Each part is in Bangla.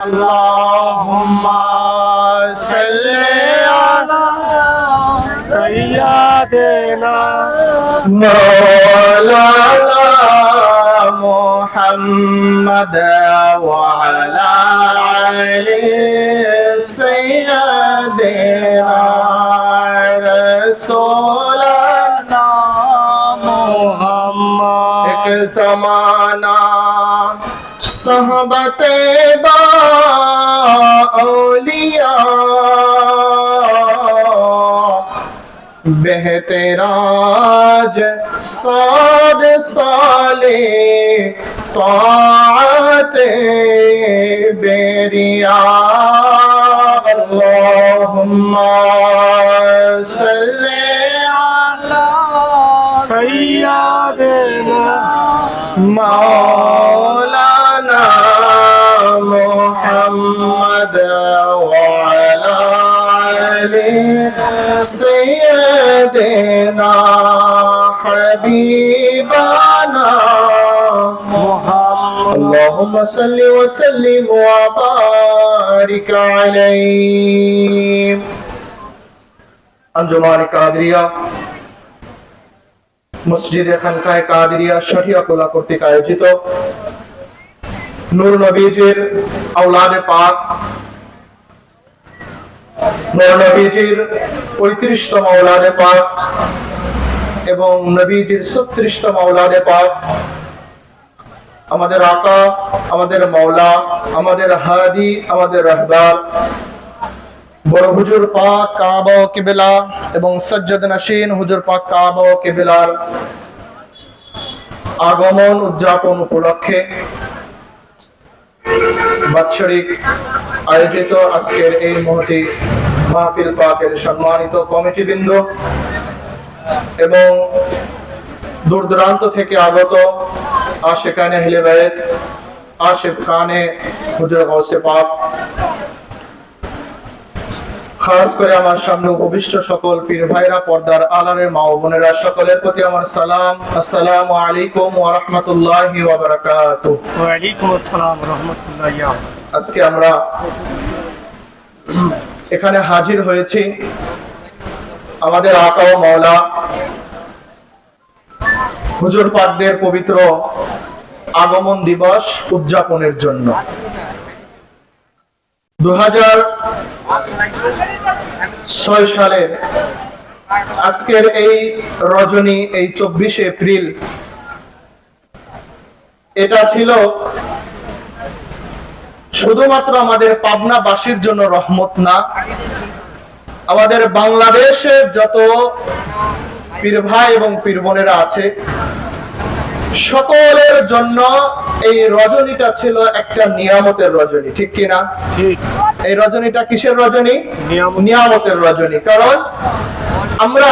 Allahumma salli ala sayyidina Maulana Muhammad wa ala ali sayyidina Rasulana Muhammad ek zamana सहबते बाउलिया बहते राज साद साले ताअते बेरिया अल्लाहुम्मा सल्ली अला सय्यिदिना मौलाना मुहम्मद वाला आले सय्यिदिना हबीबाना मुहम्मद अल्लाहुम्मा सल्ली व सल्लिम व बारिक अलैहि। अंजुमान कादरिया মসজিদে খানকায়ে কাদেরিয়া শরিয়াকুল্লাহ কর্তৃক আয়োজিত নূর নবীজির আওলাদে পাক, নূর নবীজির ৩৫তম আওলাদে পাক এবং নবীজির ৩৬তম আওলাদে পাক, আমাদের আকা, আমাদের মাওলা, আমাদের হাদি, আমাদের রাহবার বড় হুজুর পাক কাবা ও কিবলা এবং সজ্জদ নশীন হুজুর পাক কাবা ও কিবলার আগমন উদযাপন উপলক্ষে বাৎসরিক আয়োজিত আজকের এই মহতি মাহফিল পাকের সম্মানিত কমিটিবৃন্দ এবং দূর দূরান্ত থেকে আগত আশিকানে আহলে বাইত, আশিকানে হুজুর গাউসে পাক, খাস করে আমার সামনে উপবিষ্ট সকল পীর ভাইরা, পর্দার আড়ালের মা ও বোনেরা, সকলের প্রতি আমার সালাম। আসসালামু আলাইকুম ওয়া রাহমাতুল্লাহি ওয়া বারাকাতুহু। ওয়া আলাইকুম আসসালাম ওয়া রাহমাতুল্লাহি। আজকে আমরা এখানে হাজির হয়েছি আমাদের আকা ও মাওলা হুজুর পাকদের পবিত্র আগমন দিবস উদযাপনের জন্য। 2006 সালে আজকের এই রজনী, এই 24 এপ্রিল, এটা ছিল শুধুমাত্র আমাদের পাবনাবাসীর জন্য রহমত না, আমাদের বাংলাদেশের যত পীর ভাই এবং পীর বোনেরা আছে সকলের জন্য এই রজনীটা ছিল একটা নিয়ামতের রজনী, ঠিক কিনা? ঠিক। এই রজনীটা কিসের রজনী? নিয়ামতের রজনী। কারণ আমরা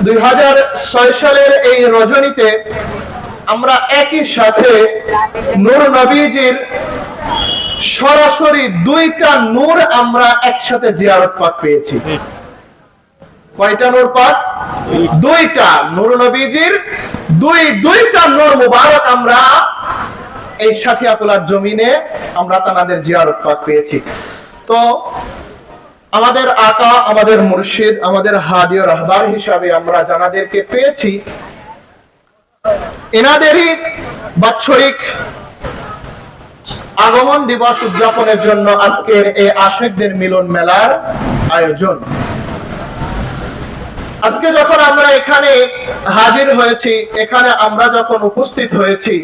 2006 সালের এই রজনীতে আমরা একই সাথে নূর নবীজির সরাসরি 2টা নূর আমরা একসাথে জিয়ারত পাক পেয়েছি। কয়টা নূর পাক? 2টা নূর নবীজির দুইটা নূর মুবারক আমরা এই সাথিয়াকুলার জমিনে আমরা তাদের জিয়ারত পাক পেয়েছি। তো আমাদের আকা, আমাদের মুর্শিদ, আমাদের হাদি ও রাহবার হিসাবে আমরা যাদেরকে পেয়েছি, এনাদেরই বাৎসরিক আগমন দিবস উদযাপনের জন্য আজকের এই আশিকদের মিলন মেলার আয়োজন। আজকে যখন আমরা এখানে হাজির হয়েছি, এখানে আমরা যখন উপস্থিত হয়েছি,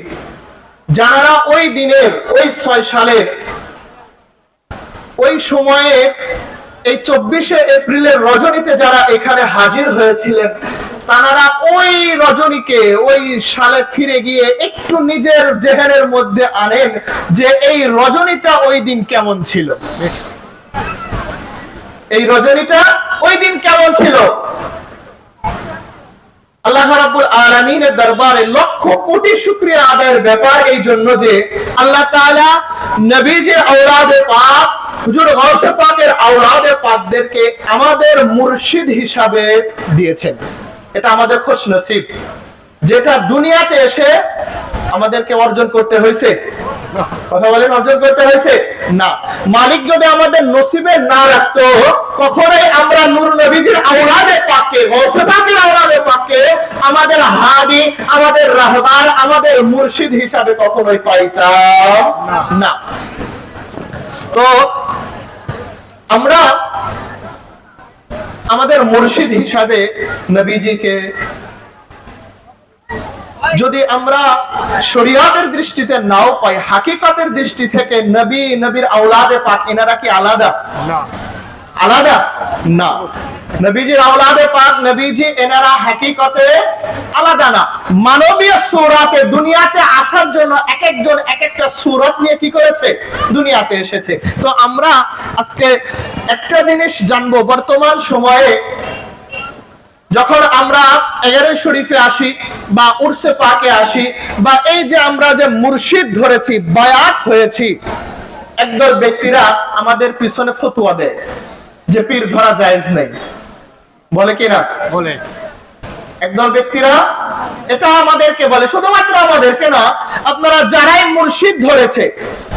যারা ওই দিনের, ওই 6 সালের ওই সময়ে এই 24 এপ্রিলের রজনীতে যারা এখানে হাজির হয়েছিলেন, তারা ওই রজনীকে, ওই সালে ফিরে গিয়ে একটু নিজের জেহেনের মধ্যে আনেন যে এই রজনীটা ওই দিন কেমন ছিল, এই রজনীটা ওই দিন কেমন ছিল। আল্লাহ রাব্বুল আলামিনের দরবারে লক্ষ কোটি শুকরিয়া আদায়ের ব্যাপার এই জন্য যে আল্লাহ তাআলা নবীজির আওলাদে পাক হুজুর গাউসে পাকের আওলাদে পাকদেরকে আমাদের মুর্শিদ হিসাবে দিয়েছেন। এটা আমাদের খুশনসিব, যেটা দুনিয়াতে এসে আমাদেরকে অর্জন করতে হয়েছে। কথা বলেন, অর্জন করতে হয়েছে না। মালিক যদি আমাদের নসিবে না রাখতো, কখনোই আমরা নূর নবীজির আওলাদে পাককে, গৌসে পাকের আওলাদে পাককে আমাদের হাদি, আমাদের রাহবার, আমাদের মুর্শিদ হিসাবে কখনোই পাইতাম না। তো আমরা আমাদের মুর্শিদ হিসাবে নবীজিকে যদি আমরা শরীয়তের দৃষ্টিতে নাও পাই, হাকিকতের দৃষ্টি থেকে নবী, নবীর আওলাদে পাক এনারা কি আলাদা? না, আলাদা না। নবীজির আওলাদে পাক, নবীজি এনারা হাকিকতে আলাদা না। মানবীয় সূরাতে দুনিয়াতে আসার জন্য এক একজন এক একটা সূরত নিয়ে কি করেছে? দুনিয়াতে এসেছে। তো আমরা আজকে একটা জিনিস জানবো, বর্তমান সময়ে যখন আমরা এগারে শরীফে আসি বা উরসে পাকে আসি, বা এই যে আমরা যে মুর্শিদ ধরেছি, বায়াত হয়েছি, একদল ব্যক্তিরা আমাদের পিছনে ফতোয়া দেয় যে পীর ধরা জায়েজ নেই, বলে কি না? বলে। একদল ব্যক্তিরা এটা আমাদেরকে বলে, শুধুমাত্র আমাদেরকে না, আপনারা যারাই মুর্শিদ ধরেছে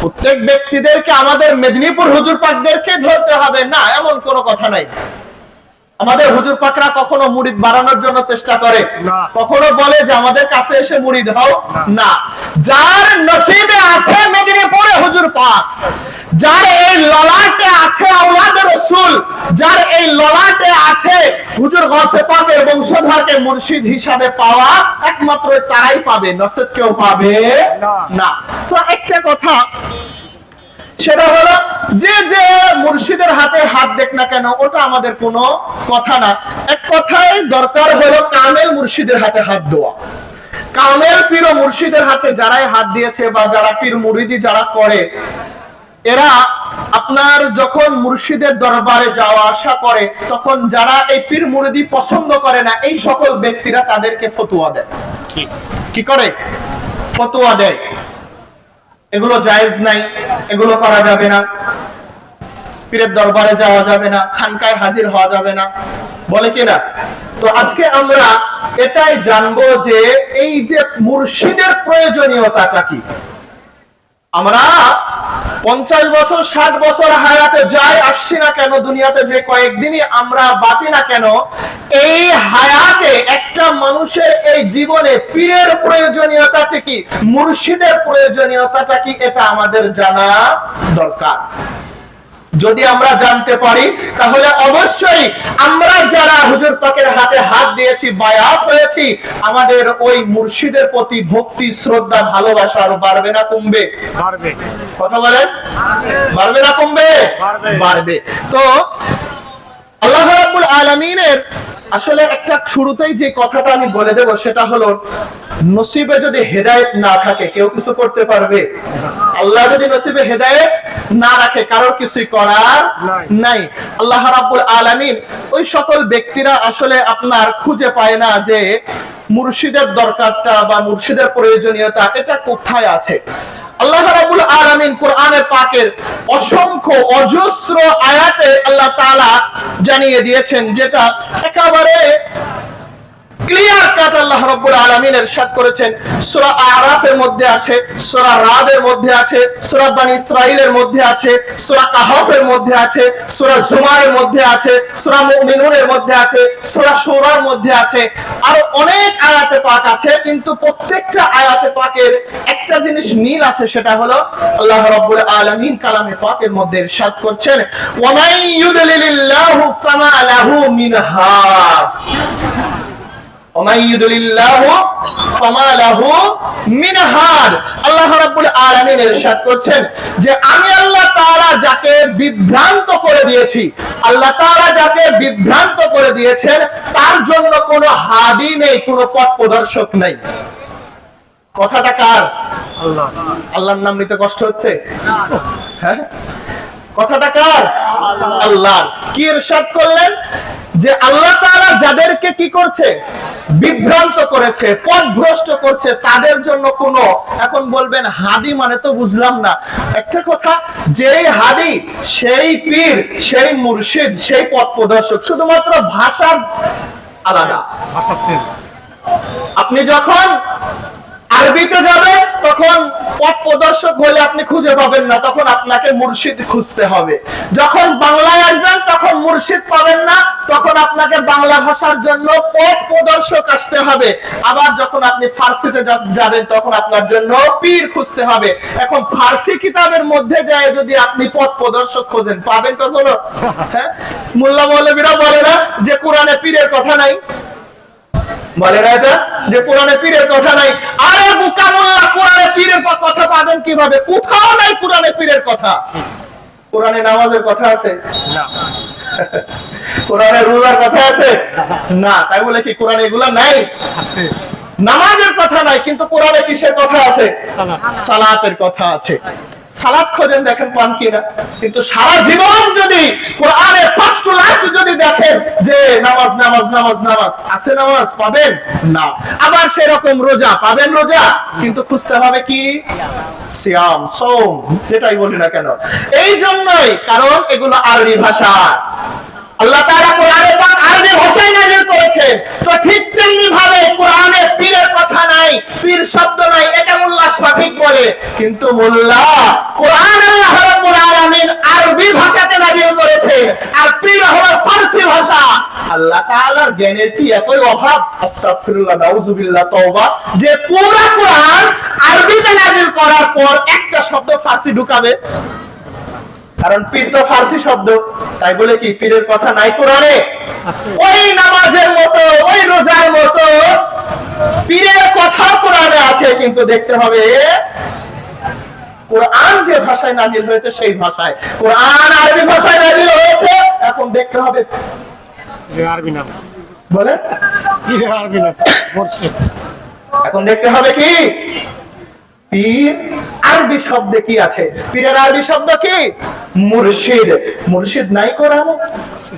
প্রত্যেক ব্যক্তিদেরকে আমাদের মেদিনীপুর হুজুর পাকদেরকে ধরতে হবে না, এমন কোনো কথা নাই। আমাদের হুজুর পাকরা কখনো মুরিদ বাড়ানোর জন্য চেষ্টা করে না, কখনো বলে যে আমাদের কাছে এসে মুরিদ হও না। যার নসিবে আছে মেদিনীপুরে হুজুর পাক, যার এই ললাটে আছে আওলাদে রাসূল, যার এই ললাটে আছে হুজুর গৌসে পাকের বংশধরকে মুর্শিদ হিসাবে পাওয়া, একমাত্র তারাই পাবে, নসিব কেউ পাবে না। তো একটা কথা, সেটা হলো যে যে মুর্শিদের হাতে হাত দেখ না কেন, ওটা আমাদের কোনো কথা না। এক কথায় দরকার হলো কামেল মুর্শিদের হাতে হাত দেওয়া। কামেল পীর ও মুর্শিদের হাতে যারাই হাত দিয়েছে বা যারা পীর মুরিদি যারা করে, এরা আপনার যখন মুর্শিদের দরবারে যাওয়া আসা করে, তখন যারা এই পীর মুরিদি পছন্দ করে না, এই সকল ব্যক্তিরা তাদেরকে ফতোয়া দেয়। কি করে? ফতোয়া দেয় এগুলো জায়েজ নাই, এগুলো করা যাবে না, পীরের দরবারে যাওয়া যাবে না, খানকায় হাজির হওয়া যাবে না, বলে কিনা? তো আজকে আমরা এটাই জানবো যে এই যে মুর্শিদের প্রয়োজনীয়তাটা কি। আমরা 50 বছর 60 বছর হায়াতে যাই আসছি না কেন, দুনিয়াতে যে কয়েকদিনই আমরা বাঁচি না কেন, এই হায়াতে একটা মানুষের এই জীবনে পীরের প্রয়োজনীয়তাটা কি, মুর্শিদের প্রয়োজনীয়তাটা কি, এটা আমাদের জানা দরকার। যদি আমরা জানতে পারি, তাহলে অবশ্যই আমরা যারা হুজুর পাকের হাতে হাত দিয়েছি, বায়াত হয়েছি, আমাদের ওই মুর্শিদের প্রতি ভক্তি, শ্রদ্ধা, ভালোবাসা আরো বাড়বে না কমবে? বাড়বে। কথা বলেন, বাড়বে না কমবে? বাড়বে। তো আল্লাহ রাব্বুল আলামিনের আসলে একটা শুরুতেই যে কথাটা আমি বলে দেব, সেটা হলো নসিবে যদি হেদায়েত না থাকে কেউ কিছু করতে পারবে? আল্লাহ যদি নসিবে হেদায়েত না রাখে কারোর কিছুই করার নাই। আল্লাহ রাব্বুল আলামিন ওই সকল ব্যক্তিরা আসলে আপনার খুঁজে পায় না যে মুর্শিদের দরকারটা বা মুর্শিদের প্রয়োজনীয়তা এটা কোথায় আছে। আল্লাহ রাব্বুল আলামিন কোরআনে পাকের অসংখ্য অজস্র আয়াতে আল্লাহ তাআলা জানিয়ে দিয়েছেন, যেটা একেবারে ক্লিয়ার কাট আল্লাহ রাব্বুল আলামিন ইরশাদ করেছেন। সূরা আরাফের মধ্যে আছে, সূরা রাদের মধ্যে আছে, সূরা বনী ইসরাঈলের মধ্যে আছে, সূরা কাহফের মধ্যে আছে, সূরা জুমারের মধ্যে আছে, সূরা মুমিনুনের মধ্যে আছে, সূরা শূরার মধ্যে আছে, আর অনেক আয়াতে পাক আছে। কিন্তু প্রত্যেকটা আয়াতে পাকের একটা জিনিস মিল আছে, সেটা হলো আল্লাহ রাব্বুল আলামিন কালামে পাকের মধ্যে ইরশাদ করছেন, ওয়া মান ইউদলিলিল্লাহু ফামা লাহু মিন হাদ। আল্লাহ রাব্বুল আলামিন ইরশাদ করছেন যে আমি আল্লাহ তাআলা যাকে বিভ্রান্ত করে দিয়েছি, আল্লাহ তাআলা যাকে বিভ্রান্ত করে দিয়েছেন, তার জন্য কোনো হাদি নেই, কোনো পথ প্রদর্শক নেই। কথাটা কার? আল্লাহ। আল্লাহর নাম নিতে কষ্ট হচ্ছে? হ্যাঁ, কথাটা কার? আল্লাহ। কি ইরশাদ করলেন? যে আল্লাহ তাআলা যাদেরকে কি করছে? বিভ্রান্ত করেছে, পথভ্রষ্ট করছে, তাদের জন্য কোনো, এখন বলবেন হাদি মানে তো বুঝলাম না। একটা কথা, যেই হাদি সেই পীর, সেই মুর্শিদ, সেই পথ প্রদর্শক, শুধুমাত্র ভাষা আলাদা। ভাষা চেঞ্জ। আপনি যখন আরবিতে যাবেন তখন পথ প্রদর্শক হলে আপনি খুঁজে পাবেন না, তখন আপনাকে মুর্শিদ খুঁজতে হবে। যখন বাংলায় আসবেন তখন মুর্শিদ পাবেন না, তখন আপনাকে বাংলা ভাষার জন্য পথ প্রদর্শক আসতে হবে। আবার যখন আপনি ফার্সিতে যাবেন তখন আপনার জন্য পীর খুঁজতে হবে। এখন ফার্সি কিতাবের মধ্যে যায় যদি আপনি পথ প্রদর্শক খোঁজেন, পাবেন কখনো? হ্যাঁ, মোল্লা মৌলবীরা বলে না যে কোরআনে পীরের কথা নাই, বলে না এটা যে কোরআনে পীরের কথা নাই। আরে বোকা মোল্লা, কোরআনে পীরের কথা পাবেন কিভাবে? কোথাও নাই কোরআনে পীরের কথা। কোরআনে নামাজের কথা আছে না, কোরআনে রোজার কথা আছে না, তাই বলে কি কোরআনে এগুলা নাই? আছে। নামাজের কথা নাই, কিন্তু কোরআনে কিসের কথা আছে? সালাত। সালাতের কথা আছে। সালাত খোঁজেন, দেখেন পান কিনা। কিন্তু সারা জীবন যদি কোরআনের ফার্স্ট টু লাস্ট যদি দেখেন যে নামাজ নামাজ নামাজ নামাজ আছে, নামাজ পাবেন না। আবার সেরকম রোজা পাবেন, রোজা, কিন্তু খুঁজতে হবে কি? সিয়াম, সওম, যেটাই বলি না কেন। এই জন্যই, কারণ এগুলো আরবি ভাষা। আল্লাহ তাআলা কোরআনে পাক আরবি ভাষায় নাযিল করেছেন। তো ঠিক তেমনি ভাবে কোরআনে পীরের কথা নাই, পীর শব্দ নাই, এটা মোল্লা সঠিক বলে। কিন্তু মোল্লা, কোরআন আল্লাহ রাব্বুল আলামিন আরবি ভাষাতে নাযিল করেছে, আর পীর হলো ফারসি ভাষা। আল্লাহ তাআলার জ্ঞানের কি এতই অভাব? আস্তাগফিরুল্লাহ, নাউযুবিল্লাহ, তওবা, যে পুরো কোরআন আরবিতে নাযিল করার পর একটা শব্দ ফারসি ঢুকাবে? কারণ পীর তো ফারসি শব্দ, তাই বলে কি পীরের কথা নাই কোরআনে? আছে। ওই নামাজের মতো, ওই রোজার মতো পীরের কথা কোরআনে আছে, কিন্তু দেখতে হবে কোরআন যে ভাষায় নাযিল হয়েছে সেই ভাষায়। কোরআন আরবি ভাষায় নাযিল হয়েছে, এখন দেখতে হবে এটা আরবি নাম, বলে এটা আরবি নাম মুর্শিদ। এখন দেখতে হবে কি পীর আরবি শব্দে কি আছে? পীরের আরবি শব্দ কি? মুর্শিদ। মুর্শিদ নাই কোরআনে? আছে।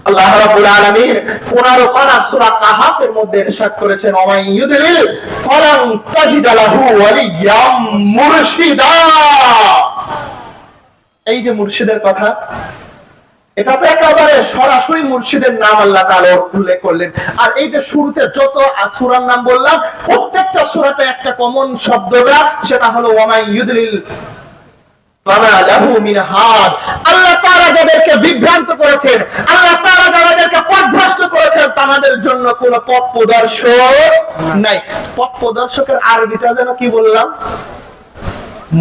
আল্লাহ রাব্বুল আলামিন 15 পারা সূরা কাহাফের মধ্যে ইরশাদ করেছেন, ওমাই ইউদলিল ফালান তাজিদ লাহু ওয়ালিয়াম মুরশিদা। এই যে মুর্শিদের কথা, এটা তো একেবারে সরাসরি মুর্শিদের নাম আল্লাহ তাআলা উল্লেখ করলেন। আর এই যে শুরুতে যত সূরার নাম বললাম, প্রত্যেকটা সূরাতে একটা কমন শব্দটা, সেটা হলো ওমাই ইউদলিল ফামা লাহু মিন হাদ। আল্লাহ তাআলা যাদেরকে বিভ্রান্ত করেছেন, আল্লাহ তাআলা যাদেরকে পথভ্রষ্ট করেছেন, তাদের জন্য কোনো পথ প্রদর্শক নাই। পথ প্রদর্শকের আরবিটা যেন কি বললাম?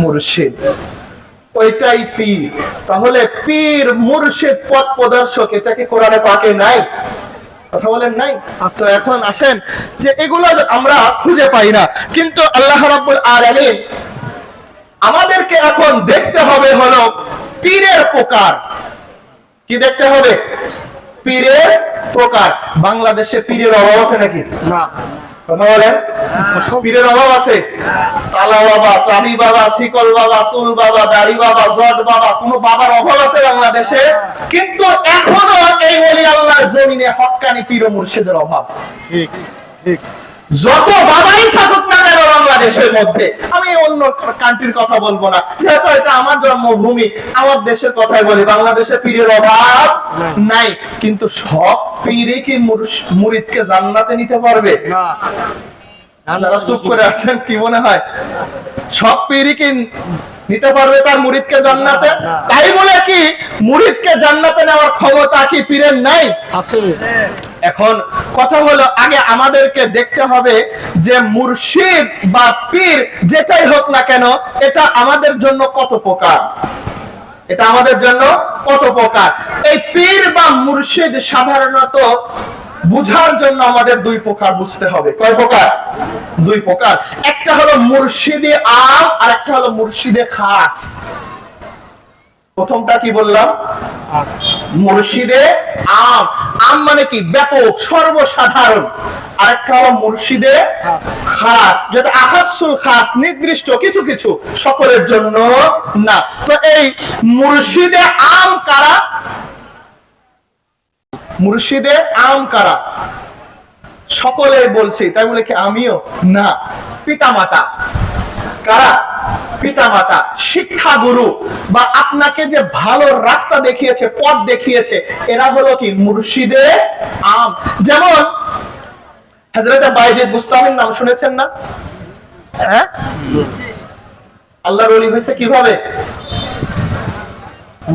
মুর্শিদ। ওইটাই পীর। তাহলে পীর, মুর্শিদ, পথ প্রদর্শক, এটা কি কোরআনে পাকে নাই? কথা বলেন নাই? আচ্ছা, এখন আসেন যে এগুলো আমরা খুঁজে পাই না, কিন্তু আল্লাহ রাব্বুল আলামিন আমাদেরকে এখন দেখতে হবে হলো পীরের প্রকার। কি দেখতে হবে? পীরের প্রকার। বাংলাদেশে পীরের অভাব আছে নাকি? না, কথা বলেন, পীরের অভাব আছে? তালা বাবা, সাহি বাবা, শিকল বাবা, চুল বাবা, দাড়ি বাবা, জট বাবা, কোন বাবার অভাব আছে বাংলাদেশে? কিন্তু এখনো এই ওলি আল্লাহর জমিনে হক্কানি পীর ও মুর্শিদের অভাব। ঠিক ঠিক। যত বাবাই থাকুক না কেন বাংলাদেশের মধ্যে, আমি অন্য কান্ট্রির কথা বলবো না, যেহেতু এটা আমার জন্মভূমি, আমার দেশের কথাই বলি। বাংলাদেশে পীরের অভাব নাই, কিন্তু সব পীরে কি মুরিদকে জান্নাতে নিতে পারবে? না, যারা চুপ করে আছেন, কি মনে হয় সব পীরই কি নিতে পারবে তার মুরিদকে জান্নাতে? তাই বলে কি মুরিদকে জান্নাতে নেওয়ার ক্ষমতা কি পীরের নাই? আছে। এখন কথা হলো, আগে আমাদেরকে দেখতে হবে যে মুর্শিদ বা পীর যেটাই হোক না কেন, এটা আমাদের জন্য কত প্রকার, এটা আমাদের জন্য কত প্রকার। এই পীর বা মুর্শিদ সাধারণত বুঝার জন্য আমাদের দুই প্রকার বুঝতে হবে। কয় প্রকার? দুই প্রকার। একটা হলো মুর্শিদে আম, আর একটা হলো মুর্শিদে খাস। প্রথমটা কি বললাম? মুর্শিদে আম। আম মানে কি? ব্যাপক, সর্বসাধারণ। আরেকটা হলো মুর্শিদে খাস, যেটা আখাসুল খাস, নির্দিষ্ট কিছু কিছু, সকলের জন্য না। তো এই মুর্শিদে আম কারা? মুর্শিদে আম কারা? সকলে বলছি, তাই বলে কি আমিও? না। পিতামাতা কারা? পিতামাতা, শিক্ষা গুরু, বা আপনাকে যে ভালো রাস্তা দেখিয়েছে, পথ দেখিয়েছে, এরা হলো কি মুর্শিদে আম। যেমন হযরত বাইজিদ বুস্তামির নাম শুনেছেন না? হ্যাঁ, আল্লাহর ওলি হয়েছে কিভাবে?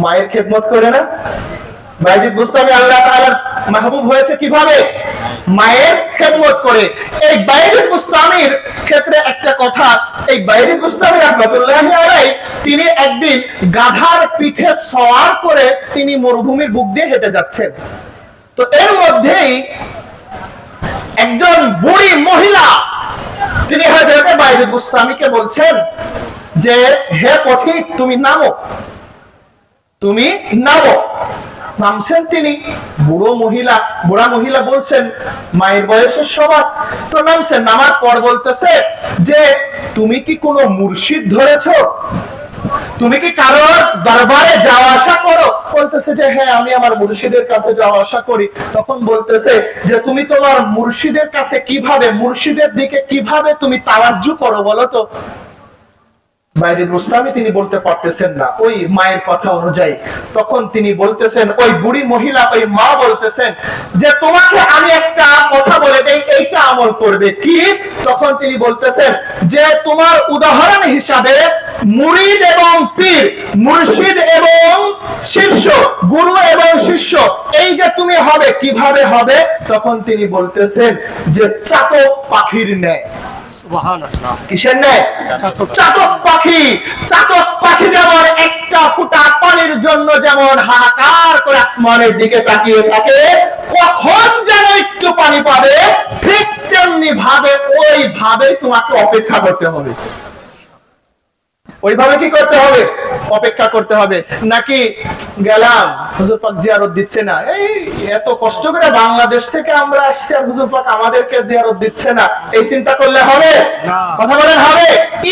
মায়ের খেদমত করে না? বাইজিদ বুস্তামি আল্লাহ তাআলার মাহবুব হয়েছে কিভাবে? মায়ের খেদমত করে। এই বাইজিদ বুস্তামির ক্ষেত্রে একটা কথা, এই বাইজিদ বুস্তামি রাহমাতুল্লাহি আলাইহি তিনি একদিন গাধার পিঠে সওয়ার করে তিনি মরুভূমির বুক দিয়ে হেঁটে যাচ্ছেন। তো এর মধ্যেই একজন বুড়ি মহিলা তিনি হযরত বাইজিদ বুস্তামিকে বলছেন যে হে পথিক তুমি নামো, তুমি নামো। নামছেন তিনি। বুড়া মহিলা বলছেন মায়ের বয়সের সবার, তো নামছেন। নামার পর বলতেছে যে তুমি কি কোনো মুর্শিদ ধরেছো? তুমি কি কারোর দরবারে যাওয়া আসা করো? বলতেছে যে হ্যাঁ আমি আমার মুর্শিদের কাছে যাওয়া আসা করি। তখন বলতেছে যে তুমি তোমার মুর্শিদের কাছে কিভাবে, মুর্শিদের দিকে কিভাবে তুমি তাওয়াজ্জু করো বলো তো? বাইজিদ বুস্তামি তিনি বলতে পারতেছেন না ওই মায়ের কথা অনুযায়ী। তখন তিনি বলতেছেন, ওই বুড়ি মহিলা, ওই মা বলতেছেন যে তোমাকে আমি একটা কথা বলে দেই, এইটা আমল করবে কি? তখন তিনি বলতেছেন যে তোমার উদাহরণ হিসাবে মুরিদ এবং পীর, মুর্শিদ এবং শিষ্য, গুরু এবং শিষ্য, এই যে তুমি হবে কিভাবে হবে? তখন তিনি বলতেছেন যে চাতক পাখির ন্যায়। সুবহানাল্লাহ। কিসের ন্যায়? চাতক পাখি। চাতক পাখি যেমন একটা ফোঁটা পানির জন্য যেমন হাহাকার করে আসমানের দিকে তাকিয়ে থাকে, কখন যেন একটু পানি পাবে, ঠিক তেমনি ভাবে ওইভাবে তোমাকে অপেক্ষা করতে হবে। ওইভাবে কি করতে হবে? অপেক্ষা করতে হবে। নাকি গেলাম হুজুর পাক জিয়ারত দিচ্ছে না, এই এত কষ্ট করে বাংলাদেশ থেকে আমরা আসছি আর হুজুর পাক আমাদেরকে জিয়ারত দিচ্ছে না, এই চিন্তা করলে হবে? কথা বলেন হবে?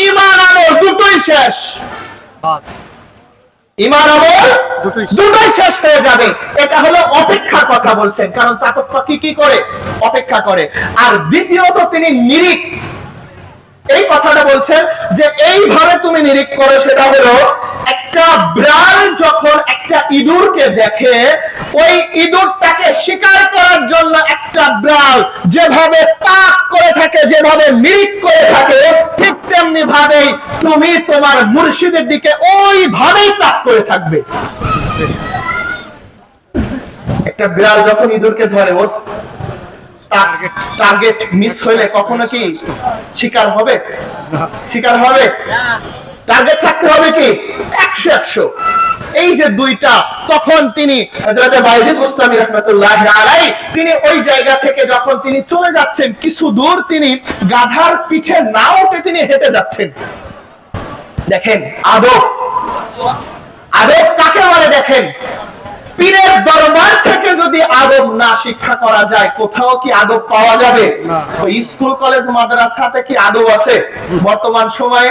ঈমান আমল দুটোই শেষ। ঈমান আমল দুটোই শেষ হয়ে যাবে। এটা হলো অপেক্ষার কথা বলছেন, কারণ চাতক পাখি কি করে? অপেক্ষা করে। আর দ্বিতীয়ত তিনি নিরিখ, এই কথাটা বলছেন যে এইভাবে তুমি নিরীখ করো। সেটা হলো একটা বিড়াল যখন একটা ইঁদুরকে দেখে, ওই ইঁদুরটাকে শিকার করার জন্য একটা বিড়াল যেভাবে তাক করে থাকে, যেভাবে নিরীখ করে থাকে, ঠিক তেমনি ভাবেই তুমি তোমার মুর্শিদের দিকে ওইভাবেই তাক করে থাকবে। একটা বিড়াল যখন ইঁদুরকে ধরে, ওর টার্গেট মিস হইলে কখনো কি শিকার হবে? শিকার হবে? টার্গেট থাকতে হবে কি 100-100। এই যে দুইটা, তখন তিনি হযরত বাইজিদ বুস্তামি রাহমাতুল্লাহি আলাইহি তিনি ওই জায়গা থেকে যখন তিনি চলে যাচ্ছেন, কিছু দূর তিনি গাধার পিঠে না উঠে তিনি হেঁটে যাচ্ছেন। দেখেন আদব, আদব কাকে বলে? দেখেন পীরের দরবার থেকে যদি আদব না শিক্ষা করা যায়, কোথাও কি আদব পাওয়া যাবে? ওই স্কুল কলেজ মাদ্রাসাতে কি আদব আছে? বর্তমান সময়ে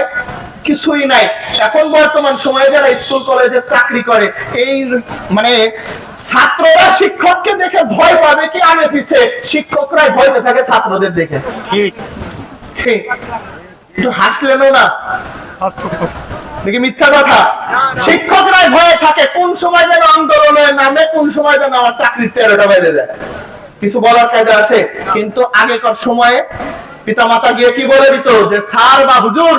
কিছুই নাই। এখন বর্তমান সময়ে যারা স্কুল কলেজে চাকরি করে, এই মানে ছাত্ররা শিক্ষককে দেখে ভয় পাবে কি আগে পিছে শিক্ষকরাই ভয় পেয়ে থাকে ছাত্রদের দেখে। ঠিক ঠিক, একটু হাসলেনও না, নাকি মিথ্যা কথা? শিক্ষকরাই ভয়ে থাকে কোন সময় যেন আন্দোলনের নামে, কোন সময় যেন আমার চাকরির 13টা বেজে যায়। কিছু বলার কায়দা আছে? কিন্তু আগেকার সময়ে পিতামাতা গিয়ে কি বলে দিত যে স্যার বা হুজুর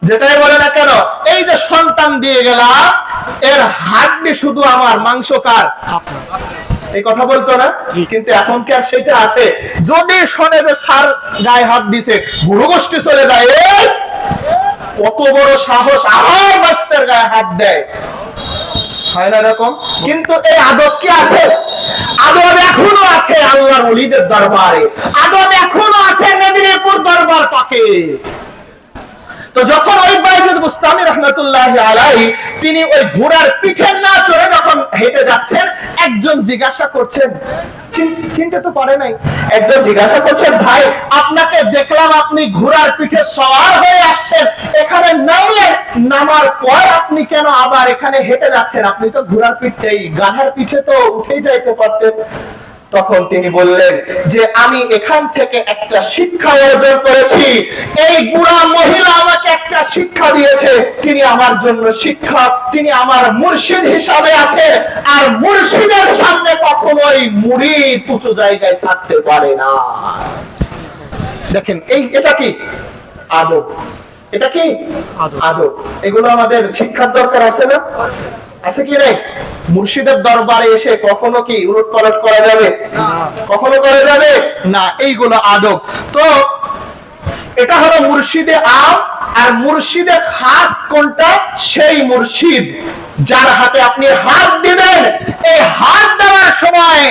যেটাই বলে না কেন, এই যে সন্তান দিয়ে গেলাম, এর হাড্ডি শুধু আমার, মাংস কার? এই কথা বলতো না? কিন্তু এখন কি আর সেটা আছে? যদি শোনে যে স্যার গায়ে হাত দিছে, গুরু গোষ্ঠী চলে যায়, কত বড় সাহস, আমার বাচ্চার গায়ে হাত দেয়, হয় না এরকম? কিন্তু এই আদব কি আছে? আদব এখনো আছে আল্লাহর ওলিদের দরবারে, আদব এখনো আছে মেদিনীপুর দরবার পাকে। তো যখন ওই বাইজিদ বুস্তামি রাহমাতুল্লাহি আলাইহি তিনি ওই ঘোড়ার পিঠে না চড়ে যখন হেঁটে যাচ্ছেন, একজন জিজ্ঞাসা করছেন, চিনতে তো পারে নাই, একজন জিজ্ঞাসা করছেন ভাই আপনাকে দেখলাম আপনি ঘোড়ার পিঠে সওয়ার হয়ে আসছেন, এখানে নামলেন, নামার পর আপনি কেন আবার এখানে হেঁটে যাচ্ছেন? আপনি তো ঘোড়ার পিঠে, গাধার পিঠে তো উঠেই যাইতে পারতেন। তখন তিনি বললেন যে আমি এখান থেকে একটা শিক্ষা অর্জন করেছি, এই বুড়া মহিলা আমাকে একটা শিক্ষা দিয়েছে, তিনি আমার জন্য শিক্ষক, তিনি আমার মুর্শিদ হিসাবে আছে, আর মুর্শিদের সামনে কখনোই মুরিদ উঁচু জায়গায় থাকতে পারে না। দেখেন এটা কি আদব। এটা কি আদব। আদব। এগুলো আমাদের শিক্ষার দরকার আছে না? আছে। আছে কি নাই? মুর্শিদের দরবারে এসে কখনো কি উলটপালট করা যাবে? কখনো করা যাবে না। এইগুলো আদব। তো এটা হলো মুর্শিদে আম। আর মুর্শিদে খাস কোনটা? সেই মুর্শিদ যার হাতে আপনি হাত দিবেন, এই হাত দেওয়ার সময়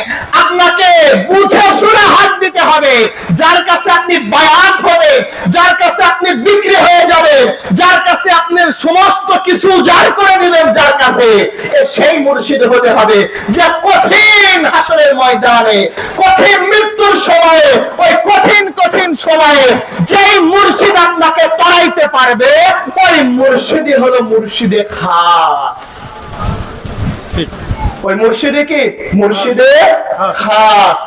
আপনাকে বুঝে শুনে হাত দিতে হবে। যার কাছে আপনি বায়াত হবে, যার কাছে আপনি বিক্রি হয়ে যাবে, যার কাছে আপনি সমস্ত কিছু উজাড় করে দিবেন, যার কাছে সেই মুর্শিদ হতে হবে যে কঠিন হাসরের ময়দানে, কঠিন মৃত্যুর সময়ে, ওই কঠিন কঠিন সময়ে যেই মুর্শিদ আপনাকে তাড়াইতে পারবে, ওই মুর্শিদই হলো মুর্শিদে খাস। ঠিক। ওই মুর্শিদে কি? মুর্শিদে খাস।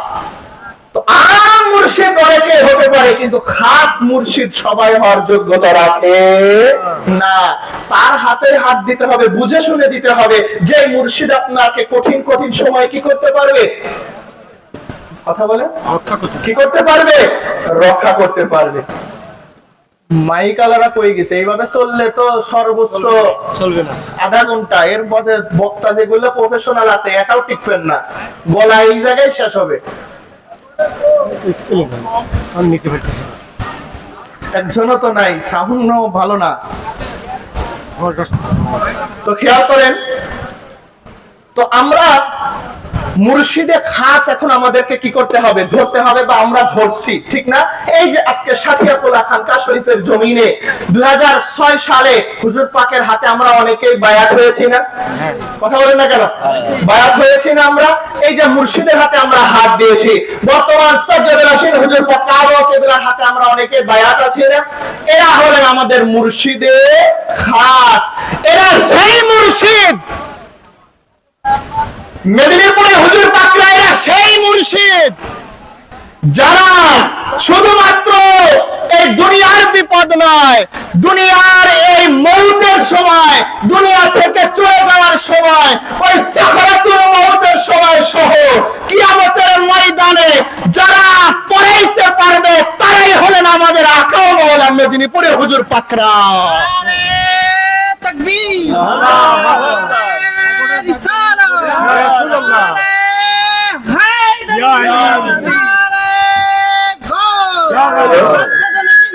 তো আম মুর্শিদ অনেকে হতে পারে, কিন্তু খাস মুর্শিদ সবাই হওয়ার যোগ্যতা রাখে না। তার হাতে হাত দিতে হবে, বুঝে শুনে দিতে হবে। যে মুর্শিদ আপনাকে কঠিন কঠিন সময় কি করতে পারবে? কথা বলে রক্ষা করতে কি করতে পারবে? রক্ষা করতে পারবে। মাইকালারা কই গেছে? এইভাবে চললে তো সর্বোচ্চ চলবে না। আধা ঘন্টা। এর মধ্যে বক্তা যেগুলো প্রফেশনাল আছে এটাও টিকবেন না, গলা এই জায়গায় শেষ হবে। স্কেলিং আমি নিতে পারতেছি না। একজনও তো নাই, সাউন্ড ভালো না। আমার তো খেয়াল করেন, তো আমরা মুর্শিদে খাস এখন আমাদেরকে কি করতে হবে? ধরতে হবে, বা আমরা ধরছি, ঠিক না? এই যে আজকে সাথিয়াকুলা খানকা শরীফের জমিনে 2006 সালে হুজুর পাকের হাতে আমরা অনেকেই বায়াত হয়েছি না? কথা বলেন না কেন? বায়াত হয়েছি না আমরা? এই যে মুর্শিদের হাতে আমরা হাত দিয়েছি। বর্তমান সাজ্জাদুল হাসান হুজুর পাক কারো কেবলার হাতে আমরা অনেকে বায়াত আছি না? এরা হলেন আমাদের মুর্শিদে খাস। এরা সেই মুর্শিদ, মেদিনীপুরে হুজুর পাকরা এরা সেই মুর্শিদ যারা শুধুমাত্র এই দুনিয়ার বিপদ নয়, দুনিয়ার এই মৌতের সময়, দুনিয়া থেকে চলে যাওয়ার সময়, ওই সাকরাতুল মৌতের সময় সহ কিয়ামতের ময়দানে যারা পড়াইতে পারবে তারাই হলেন আমাদের আকা ও মাওলা মেদিনীপুরে হুজুর পাকরা। তাকবীর, রিসালা, রাসূলুল্লাহ, ইয়া ইমাম,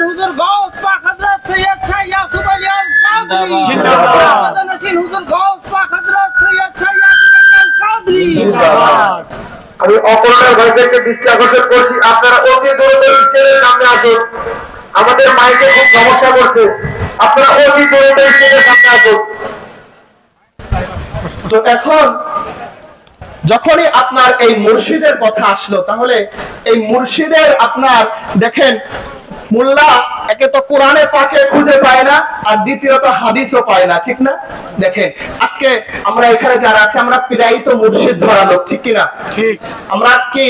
হুজুর গাউস পাক হযরত সৈয়দ শাহ ইয়াসুফ আলী আল কাদরি জিন্দাবাদ। নশীন হুজুর গাউস পাক হযরত সৈয়দ শাহ ইয়াসুফ আলী আল কাদরি জিন্দাবাদ। আমি অপরাধ ভাইদেরকে দৃষ্টি আকর্ষণ করছি, আপনারা অতি দ্রুত স্টেজের সামনে আসুন। আমাদের মাইকে খুব সমস্যা করছে, আপনারা অতি দ্রুত স্টেজের সামনে আসুন। তো এখন যখনই আপনার এই মুর্শিদের কথা আসলো, তাহলে এই মুর্শিদের আপনার দেখেন মোল্লা একে তো কোরআনে পাকে খুঁজে পায় না, আর দ্বিতীয়ত হাদিসও পায় না, ঠিক না? দেখেন আজকে আমরা এখানে যারা আছে আমরা প্রায়ই তো মুর্শিদ ধরা লোক, ঠিক কিনা? ঠিক। আমরা কি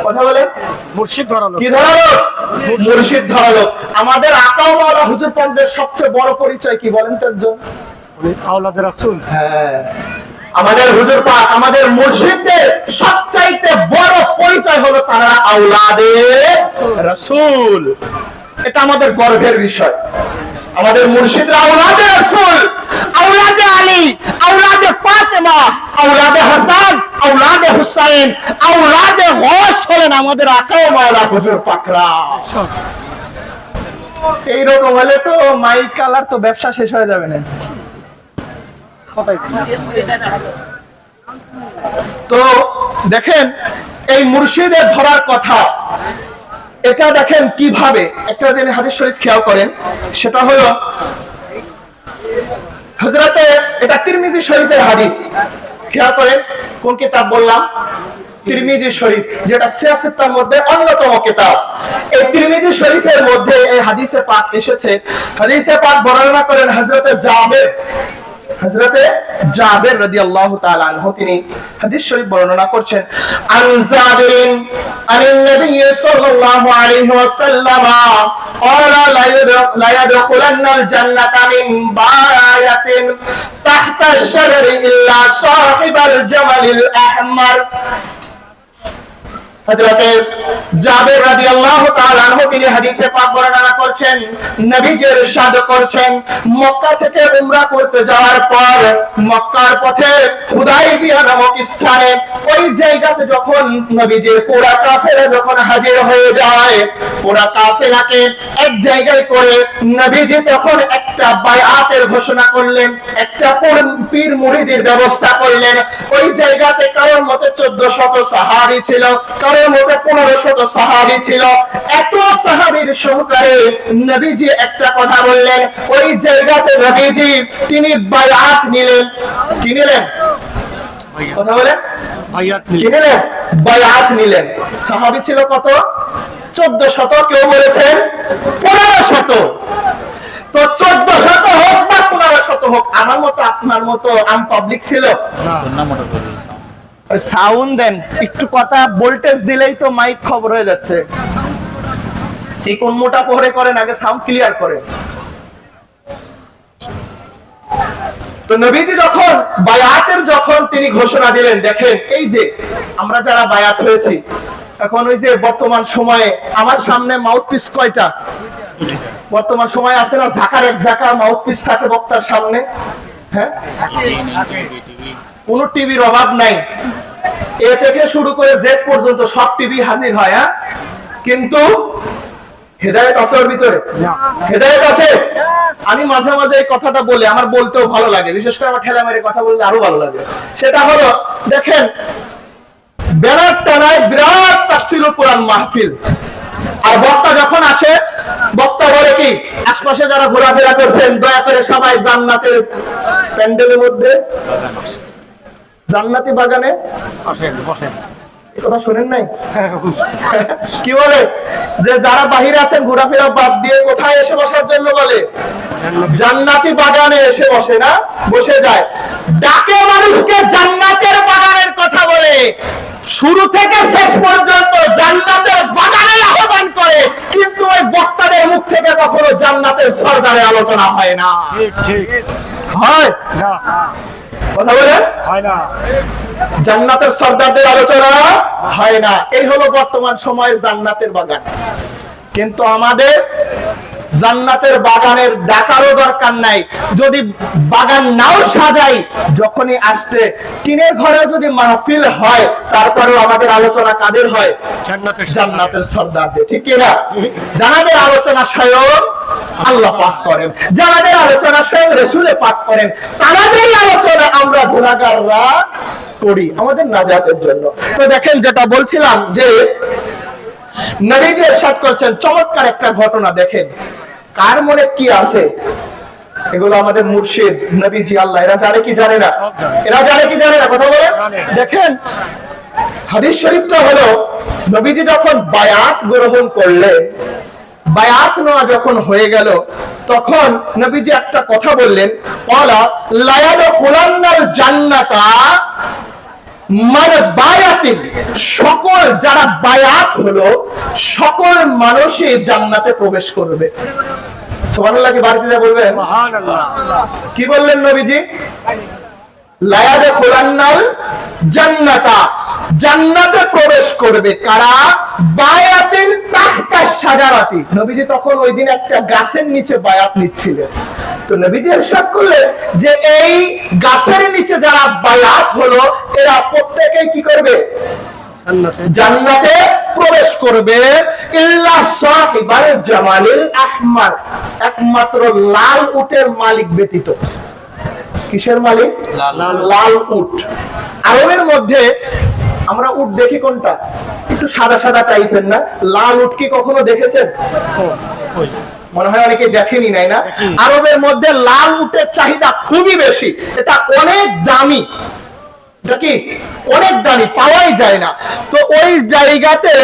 কথা বলেন? মুর্শিদ ধরালো। কি ধরালো? মুর্শিদ ধরালো। আমাদের আকা ও মাওলা হুজুর পাকদের সবচেয়ে বড় পরিচয় কি বলেন তো একজন? উনি আওলাদে রাসূল। হ্যাঁ, আমাদের হুজুর পাক, আমাদের মুর্শিদদের সবচাইতে বড় পরিচয় হলো তারা আওলাদে রাসূল। এটা আমাদের গর্বের বিষয়। আমাদের মুর্শিদরা আওলাদে রাসূল, আওলাদে আলী, আওলাদে ফাতেমা, আওলাদে হাসান, আওলাদে হুসাইন, আওলাদে গৌস হলেন আমাদের আকা ও মাওলা হুজুর পাকরা। এইরকম হলে তো মাইক কালার তো ব্যবসা শেষ হয়ে যাবে না। তো দেখেন এই মুর্শিদের ধরার কথা, এটা দেখেন কিভাবে একটা যে হাদিস শরীফ খেয়াল করেন, সেটা হলো হযরতে, এটা তিরমিজি শরীফের হাদিস। খেয়াল করেন কোন কিতাব বললাম? তিরমিজি শরীফ, যেটা সিয়াসতের মধ্যে অন্যতম কিতাব। এই তিরমিজি শরীফের মধ্যে এই হাদিসে পাক এসেছে। হাদিসে পাক বর্ণনা করেন হযরতে জাবের রাদিয়াল্লাহু তাআলা আনহু, তিনি হাদিস শরীফ বর্ণনা করছেন। আন জাবিরিন আনিন নবী সাল্লাল্লাহু আলাইহি ওয়াসাল্লাম ক্বালা লা ইয়াদখুলান্নাল জান্নাতা মিন বায়াতিন তাহতা আশ-শাজারি ইল্লা সাহিবাল জামালিল আহমার। হযরতে জাবের রাদিয়াল্লাহু তাআলা আনহু তিনি হাদিসে পাক বর্ণনা করছেন, নবীজি ইরশাদ করছেন, মক্কা থেকে উমরা করতে যাওয়ার পর মক্কার পথে হুদাইবিয়া নামক স্থানে ওই জায়গাতে যখন নবীজির পুরা কাফেলা যখন হাজির হয়ে যায়, পুরা কাফেলাকে এক জায়গায় করে নবীজি তখন একটা বায়াতের ঘোষণা করলেন, একটা পীর মুরিদের ব্যবস্থা করলেন। ওই জায়গাতে কারোর মতে 1400 সাহাবী ছিল, কারোর মতে 1500 সাহাবী ছিল। এত সাহাবীর সহকারে নবীজি একটা কথা বললেন। ওই জায়গাতে নবীজি তিনি বায়াত নিলেন। কি নিলেন? কথা বলেন। ভাইয়াত কি নিলেন? বায়াত নিলেন। সাহাবী ছিল কত? 1400, কেউ বলেছেন 1500। তো 1400 হোক বা 1500 হোক, আমার মতো আপনার মতো আম পাবলিক ছিল? সাউন্ড দেন একটু, কথা ভোল্টেজ দিলেই তো মাইক খবর হয়ে যাচ্ছে। চিকন মোটা পরে করেন, আগে সাউন্ড ক্লিয়ার করেন। তো নবীজি যখন বায়াতের যখন তিনি ঘোষণা দিলেন, দেখেন এই যে আমরা যারা বায়াত হয়েছি এখন, ওই যে বর্তমান সময়ে আমার সামনে মাউথপিস কয়টা? বর্তমান সময় আছে না, ঝাঁকার এক ঝাঁকা মাউথপিস থাকে বক্তার সামনে। হ্যাঁ, কোন টিভির অভাব নাই, এ থেকে শুরু করে জেড পর্যন্ত সব টিভি হাজির হয়। হ্যাঁ, কিন্তু হেদায়েত আছে ওর ভিতরে? হেদায়েত আছে? আমি মাঝে মাঝে এই কথাটা বলি, আমার বলতেও ভালো লাগে, বিশেষ করে আমার ঠেলা মেরে কথা বলতে আরো ভালো লাগে। সেটা হলো, দেখেন ব্যানার টানায় বিরাট তাফসীরুল কোরআন মাহফিল, আর বক্তা যখন আসে বক্তা বলে কি, আশপাশে যারা ঘোরাফেরা করছেন দয়া করে সবাই জান্নাতের প্যান্ডেলের মধ্যে, জান্নাতি বাগানে বসেন। কথা শোনেন নাই? কি বলে যে যারা বাহিরে আছেন ঘোরাফেরা বাদ দিয়ে কোথায় এসে বসার জন্য বলে? জান্নাতি বাগানে এসে বসে, না বসে যায়, ডাকে মানুষকে জান্নাতের বাগানের কথা বলে, শুরু থেকে শেষ পর্যন্ত জান্নাতের বাগানের আহ্বান করে, কিন্তু ওই বক্তাদের মুখ থেকে কখনো জান্নাতের সরদারের আলোচনা হয় না। ঠিক হয় না, কথা বলেন? হয় না। জান্নাতের সরদারদের আলোচনা হয় না। এই হলো বর্তমান সময়ে জান্নাতের বাগান। কিন্তু আমাদের জান্নাতের বাগানের ডাকারও দরকার নাই, যদি বাগান নাও সাজাই, যখনই আসছে টিনের ঘরে যদি মাহফিল হয়, তারপরেও আমাদের আলোচনা কাদের হয়? জান্নাতের সরদারদের। ঠিক কিনা? জানাদের আলোচনা স্বয়ং আল্লাহ পাক করেন, যাদের আলোচনা স্বয়ং রাসূল পাক করেন, তাদেরই আলোচনা আমরা গুনাহগাররা করি আমাদের নাজাতের জন্য। তো দেখেন, যেটা বলছিলাম যে নবীজি ইরশাদ করছেন, চমৎকার একটা ঘটনা। দেখেন কার মনে কি আছে, এগুলো আমাদের মুর্শিদ নবীজি আল্লাহ, এরা জানে কি জানে না? এরা জানে কি জানে না? কথা বলে। দেখেন হাদিস শরীফটা হলো, নবীজি যখন বায়াত গ্রহণ করলেন, বায়াত নেওয়া যখন হয়ে গেল, তখন নবীজি একটা কথা বললেন, ওয়ালা লা ইয়াদখুলান্নাল জান্নাতা মানে বায়াতিন, সকল যারা বায়াত হলো সকল মানুষই জান্নাতে প্রবেশ করবে। সুবহানাল্লাহ কি বাড়িতে যা বলবেন? সুবহানাল্লাহ। কি বললেন নবীজি? লা ইয়াদখুলান্নাল জান্নাতা, জান্নাতে প্রবেশ করবে কারা? বায়াতিন তাহতা শাজারাতি। নবীজি তখন ওই দিন একটা গাছের নিচে বায়াত নিচ্ছিলেন। তো নবীজি ইরশাদ করলেন যে এই গাছের নিচে যারা বায়াত হলো, এরা প্রত্যেকেই কি করবে? জান্নাতে প্রবেশ করবে। ইল্লা সাহিবাল জামালিল আহমার, একমাত্র লাল উটের মালিক ব্যতীত। কিসের মালিক? লাল উট। আরবের মধ্যে আমরা উট দেখি কোনটা? একটু সাদা সাদা টাইপের, না? লাল উট কি কখনো দেখেছেন? মনে হয় অনেকে দেখেনি, নাই না? আরবের মধ্যে লাল উটের চাহিদা খুবই বেশি, এটা অনেক দামি, এটা কি অনেক দামি, পাওয়াই যায় না। তো ওই জায়গাতে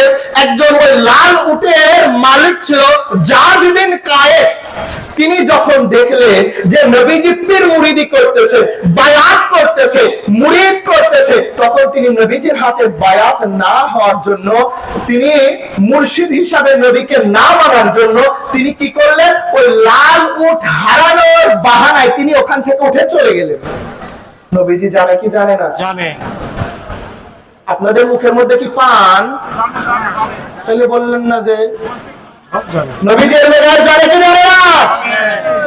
একজন ওই লাল উটের মালিক ছিল জাদ বিন কায়েস। তিনি যখন দেখলেন যে নবীজি পীর মুরিদি করতেছে, বায়াত করতেছে, মুরিদ করতেছে, তখন তিনি নবীজির হাতে বায়াত না হওয়ার জন্য, তিনি মুর্শিদ হিসাবে নবীকে না মানার জন্য তিনি কি করলেন? ওই লাল উট হারানোর বাহানায় তিনি ওখান থেকে উঠে চলে গেলেন। নবীজি জানে কি জানে না? জানে। আপনাদের মুখের মধ্যে কি পান? তাহলে বললেন না যে নবীজির মেরাজ জানে কি জানে না?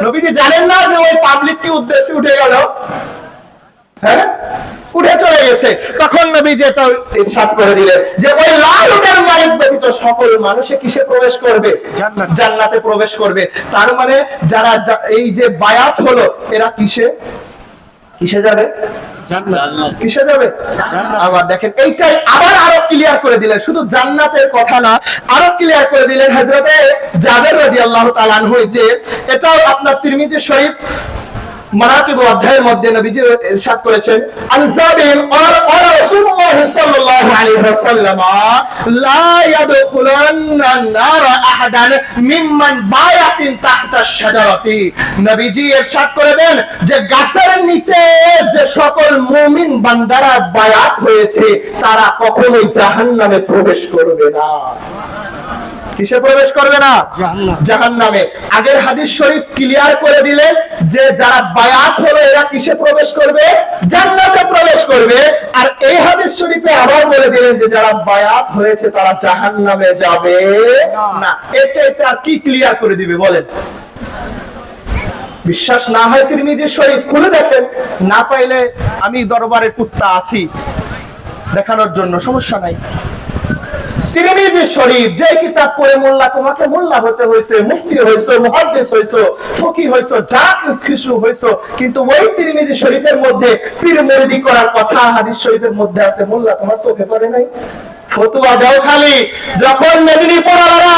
নবীজি জানেন না যে ওই পাবলিককে উদ্দেশ্যে উঠে গেল, হ্যাঁ উঠে চলে গেছে। তখন নবীজি এটা ইরশাদ করে দিলেন যে ওই লাল উটের মালিক ব্যতীত সকল মানুষে কিসে প্রবেশ করবে? জান্নাতে প্রবেশ করবে। তার মানে যারা এই যে বায়াত হলো এরা কিসে কিসে যাবে? কিসে যাবে? আবার দেখেন এইটাই আবার আরো ক্লিয়ার করে দিলেন, শুধু জান্নাতের কথা না, আরো ক্লিয়ার করে দিলেন হযরতে জাবের রাদিয়াল্লাহু তাআলা আনহু, যে এটাও আপনার তিরমিজি শরীফ মানাকিব অধ্যায়ের মধ্যে নবীজি ইরশাদ করেছেন, আন জাবির ক্বালা রাসূলুল্লাহ সাল্লাল্লাহু আলাইহি ওয়াসাল্লাম লা ইয়াদখুলান্না নার আহাদান মিম্মান বায়াতিন তাহতা শাজারাতি। নবীজি ইরশাদ করে দেন যে গাছের নিচে যে সকল মুমিন বান্দারা বায়াত হয়েছে তারা কখনোই জাহান্নামে প্রবেশ করবে না। কিসে প্রবেশ করবে না? জাহান্নামে। আগের হাদিস শরীফ ক্লিয়ার করে দিলেন যে যারা বায়াত হলো এরা কিসে প্রবেশ করবে? জান্নাতে প্রবেশ করবে। আর এই হাদিস শরীফে আবার বলে দিলেন যে যারা বায়াত হয়েছে তারা জাহান্নামে যাবে না। এর চাইতে আর কি ক্লিয়ার করে দিবে বলেন? বিশ্বাস না হয় তিরমিজি শরীফ খুলে দেখেন, না পাইলে আমি দরবারের কুত্তা আছি দেখানোর জন্য, সমস্যা নাই। তিরমিজি শরীফ যে কিতাব পড়ে মোল্লা তোমাকে মোল্লা হতে হয়েছে, মুফতি হয়েছে, মুহাদ্দিস হয়েছে, ফকিহ হয়েছে, যা কিছু হয়েছে, কিন্তু ওই তিরমিজি শরীফের মধ্যে পীর মুরিদি করার কথা হাদিস শরীফের মধ্যে আছে, মোল্লা তোমার চোখে পড়ে নাই? ফতুয়া দাও খালি। যখন মেদিনীপুরেরা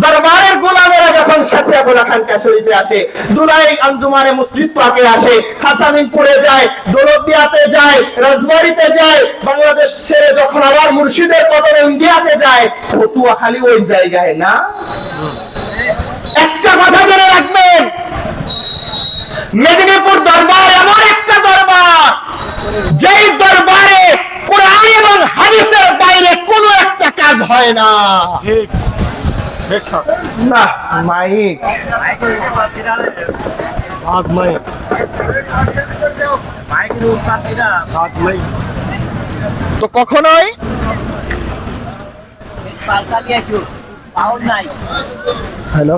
দরবারের গোলামেরা যখন সাচিয়াপুরা খানকা শরীফে আসে, দুলাই আঞ্জুমানে মসজিদ পাকে আসে, খাসামিনপুরে যায়, দৌলতদিয়াতে যায়, রাজবাড়িতে যায়, বাংলাদেশ ছেড়ে যখন আবার মুর্শিদের কদমে ইন্ডিয়াতে যায়, ফতুয়া খালি ওই জায়গায় না। একটা কথা জেনে রাখবেন, মেদিনীপুর দরবার এমন একটা দরবার যেই দরবারে কোরআন এবং হাদিসের বাইরে কোনো একটা কাজ হয় না। ঠিক না মাইক হাত নাই, হাত নাই তো কখনোই হ্যালো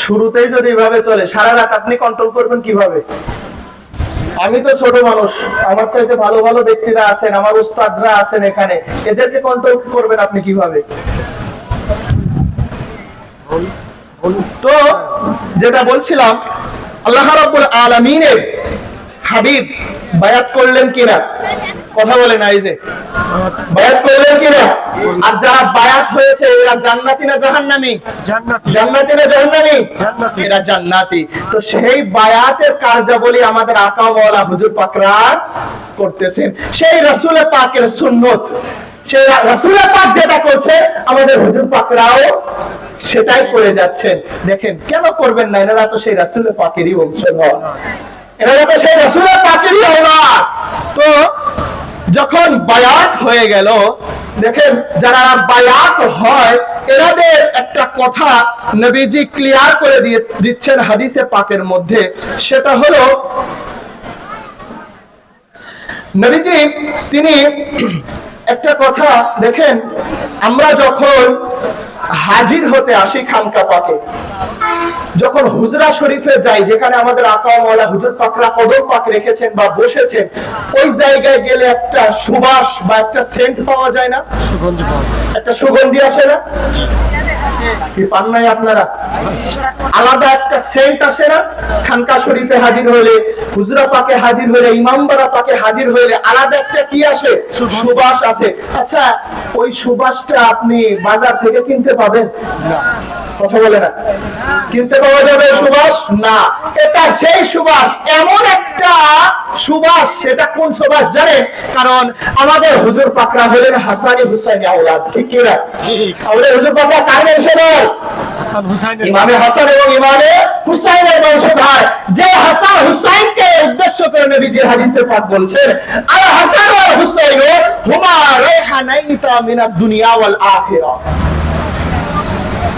শুরুতেই যদি এভাবে চলে সারা রাত আপনি কন্ট্রোল করবেন কিভাবে? আমি তো ছোট মানুষ, আমার চাইতে ভালো ভালো ব্যক্তিরা আছেন, আমার উস্তাদরা আছেন এখানে, এদেরকে কন্ট্রোল করবেন আপনি কিভাবে? তো যেটা বলছিলাম, আল্লাহ রাব্বুল আলামিনের হাবিব বায়াত করলেন কিনা? কথা বলে না, এই যে বায়াত করলেন কিনা? আর যারা বায়াত হয়েছে এরা জান্নাতি না জাহান্নামী? জান্নাতি না জাহান্নামী? এরা জান্নাতি। তো সেই বায়াতের কার্যাবলী আমাদের আকা ওয়ালা হুজুর পাকরা করতেছেন, সেই রাসূল পাকের সুন্নত, সেই রাসূল পাক যেটা করছে আমাদের হুজুর পাকরাও সেটাই করে যাচ্ছেন। দেখেন কেন করবেন না? এনারা তো সেই রাসূল পাকেরই বংশ, এনারা তো সেই রাসূল পাকেরই আওলাদ। তো যখন বায়াত হয়ে গেল, দেখেন যারা বায়াত হয় এনাদের একটা কথা নবীজি ক্লিয়ার করে দিচ্ছেন হাদিসে পাকের মধ্যে, সেটা হলো নবীজি তিনি একটা কথা দেখেন, আমরা যখন হাজির হতে আসি খানকা পাকে, যখন হুজরা শরীফে যাই, যেখানে আমাদের আকা মাওলা হুজুর পাকরা কদম পাক রেখেছেন বা বসেছেন, ওই জায়গায় গেলে একটা সুবাস বা একটা সেন্ট পাওয়া যায় না? একটা সুগন্ধি আসে না? কি পান নাই আপনারা? আলাদা একটা সেন্ট আসে না? খানকা শরীফে হাজির হইলে, হুজরা পাকে হাজির হইলে, ইমামবাড়া পাকে হাজির হইলে আলাদা একটা কি আসে? সুবাস আসে। আচ্ছা ওই সুবাসটা আপনি বাজার থেকে কিনতে পাবেন না? কথা বলে না, কিনতে পাওয়া যাবে সুবাস না। এটা সেই সুবাস, এমন একটা সুবাস, সেটা কোন সুবাস জানেন? কারণ আমাদের হুজুর পাকরা হলেন হাসানি হুসাইনি আওলাদ, ঠিক কি না? আমাদের হুজুর পাকরা কার বংশধর? ইমামে হাসান এবং ইমামে হুসাইনের বংশধর। যে হাসান হুসাইনকে উদ্দেশ্য করে নবীজি হাদিসে পাক বলছেন, আল হাসান ওয়াল হুসাইন হুমা রাইহানাইতা মিনাদ দুনিয়া ওয়াল আখিরাহ।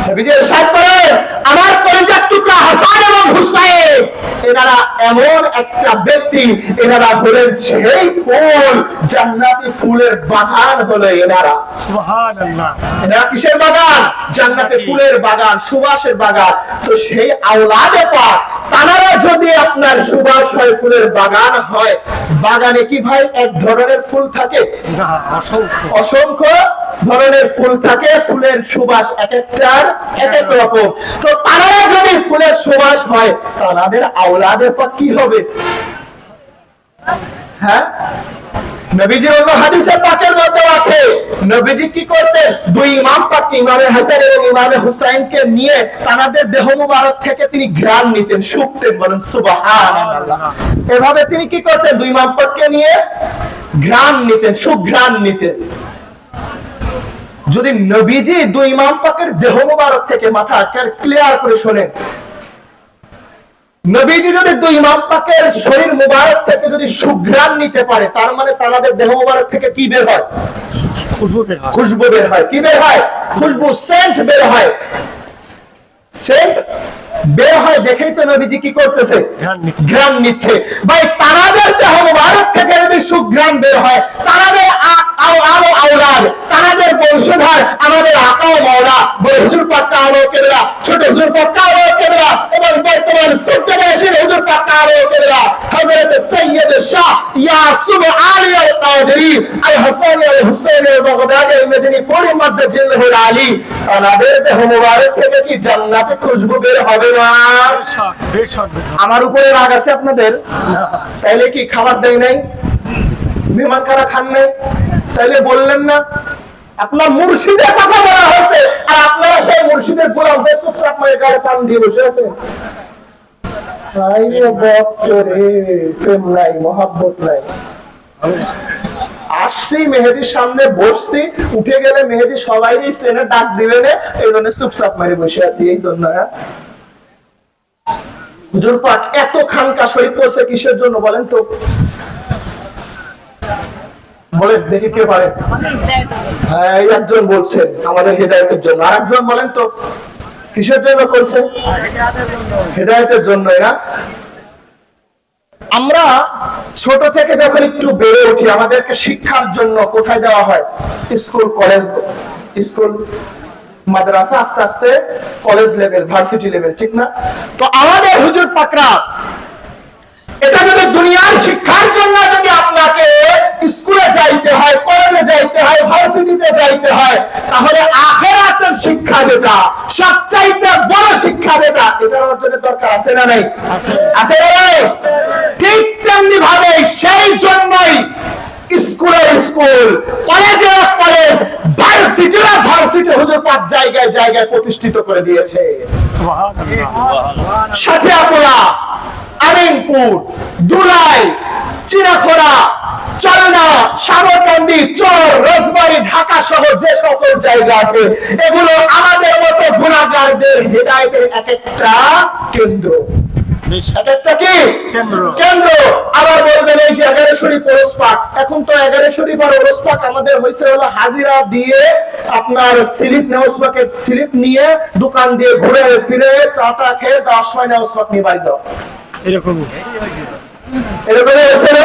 নবীজি ইরশাদ করেন, আমার কলিজার টুকরা হাসান এবং হুসাইন এনারা এমন একটা ব্যক্তি, এনারা হলেন সেই ফুল, জান্নাতি ফুলের বাগান হলো এনারা। সুবহানাল্লাহ। এনারা কিসের বাগান? জান্নাতে ফুলের বাগান, সুবাসের বাগান। তো সেই আওলাদে পাক তারা যদি আপনার সুবাস হয়, ফুলের বাগান হয়, বাগানে কি ভাই এক ধরনের ফুল থাকে? না, অসংখ্য। অসংখ্য ধরনের ফুল থাকে, ফুলের সুবাস এক একটার এক এক রকম। তো তারা যদি ফুলের সুবাস হয়, তাদের আওলাদে পাক কি হবে? হ্যাঁ, নবীজির অন্য হাদিসে পাকের মধ্যে আছে, নবীজি কি করতেন? দুই ইমাম পাক, ইমামে হাসান এবং ইমামে হুসাইনকে নিয়ে তাদের দেহ মুবারক থেকে তিনি ঘ্রাণ নিতেন, শুকতেন। বলেন সুবহানাল্লাহ। এভাবে তিনি কি করতেন? দুই ইমাম পাককে নিয়ে ঘ্রাণ নিতেন, সুঘ্রাণ নিতেন। যদি নবীজি দুই ইমাম পাকের দেহ মুবারক থেকে, মাথা ক্লিয়ার করে শোনেন, নবীজি যদি দুই ইমাম পাকের শরীর মুবারক থেকে যদি সুঘ্রাণ নিতে পারে, তার মানে তাদের দেহ মুবারক থেকে কি বের হয়? খুশবু বের হয়। খুশবু বের হয়। কি বের হয়? খুশবু, সেন্ট বের হয়। সেন্ট বের হয় দেখেই তো নবীজি কি করতেছে? ঘ্রাণ নিচ্ছে। ভাই তাদের দেহ মুবারক থেকে যদি সুঘ্রাণ বের হয়, তাদের আওলাদ, তাদের বংশধর, আমাদের আকা ও মাওলা বড় হুজুর পাক কালো কেবলা, ছোট হুজুর পাক কালো কেবলা এবং বর্তমান সত্যবাসী হুজুর পাক কালো কেবলা হযরত সৈয়দ শাহ ইয়াসুব আলী আল কাদেরী আল হাসানী আল হুসাইনী আল বাগদাদী আল মদিনী পুরী মধ্যে জিল্লাহুল আলী, তাদের দেহ মুবারক থেকে কি জান্নাতে খুশবু বের হবে না? আমার উপরে রাগ আছে আপনাদের? তাইলে কি খাবার দেয় নাই? মেহমান খানা খান নাই? তাইলে বললেন না? আপনার মুর্শিদের কথা বলা হয়েছে, আর আপনারা সেই মুর্শিদের গোলাম হয়ে চুপচাপ মারে গায়ে পান দিয়ে বসে আছেন। প্রেম নাই, মহাব্বত নাই। আসছি মেহেদির সামনে বসছি, উঠে গেলে মেহেদি সবাই চেনে, ডাক দিবে না, এই জন্য চুপচাপ মারে বসে আছি। এই জন্য হুজুর পাক এত খানকা শরীফ করছে কিসের জন্য বলেন তো? বলেন দেখি কে পারে? হ্যাঁ, একজন বলছেন আমাদের হেদায়েতের জন্য, আর একজন বলেন তো কিসের জন্য করছেন? হেদায়েতের জন্য। না, আমরা ছোট থেকে যখন একটু বেড়ে উঠি, আমাদেরকে শিক্ষার জন্য কোথায় দেওয়া হয়? স্কুল, কলেজ, স্কুল, মাদ্রাসা, আস্তে আস্তে কলেজ লেভেল, ভার্সিটি লেভেল, ঠিক না? তো আমাদের হুজুর পাকরা এটা যদি দুনিয়ার শিক্ষার জন্য যদি আপনাকে স্কুলে যাইতে হয়, কলেজে যাইতে হয়, ভার্সিটিতে যাইতে হয়, তাহলে আখিরাতের শিক্ষা যেটা, সবচাইতে বড় শিক্ষা যেটা, এটার অর্জনের দরকার আছে না নাই? আছে না নাই? ঠিক তেমনি ভাবে সেই জন্যই স্কুলের স্কুল, কলেজের কলেজ, ভার্সিটির ভার্সিটি হুজুর পাক জায়গায় জায়গায় প্রতিষ্ঠিত করে দিয়েছে। সাথিয়াপুরা, আমিনপুর, দুলাই, চিনাখোলা, চলনা, সাগরকান্দি, চর, রসবাড়ি, ঢাকা শহর যে সকল জায়গা আছে, এগুলো আমাদের মতো গুণাগারদের হেদায়েতের এক একটা কেন্দ্র। এক একটা কি কেন্দ্র। আবার বলবেন এই যে 11 শরীফ ওরস পাক, এখন তো 11 শরীফ আর ওরস পাক আমাদের হয়েছে হলো হাজিরা দিয়ে, আপনার স্লিপ নেওস পাকের স্লিপ নিয়ে দোকান দিয়ে ঘুরে ফিরে চাটা খেয়ে যাওয়ার সময় নেওস পাক নিয়ে বাড়ি যাও, এরকমই হয়েছে না?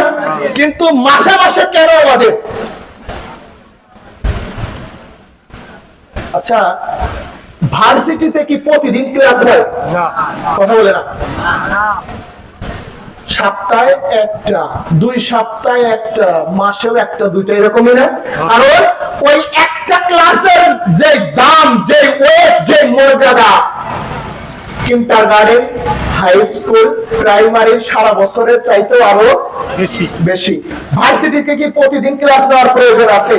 কিন্তু মাসে মাসে কেন আমাদের? আচ্ছা, ভার্সিটিতে কি প্রতিদিন ক্লাস হয়? কথা বলে না। সপ্তাহে একটা, 2 সপ্তাহে একটা, মাসেও একটা, 2টা, এরকমই না? কারণ ওই একটা ক্লাসের যে দাম, যে ওয়েট, যে মর্যাদা, কিন্ডারগার্টেন, হাই স্কুল, প্রাইমারি সারা বছরের চাইতেও আরো বেশি। ভার্সিটিতে কি প্রতিদিন ক্লাস নেওয়ার প্রয়োজন আছে?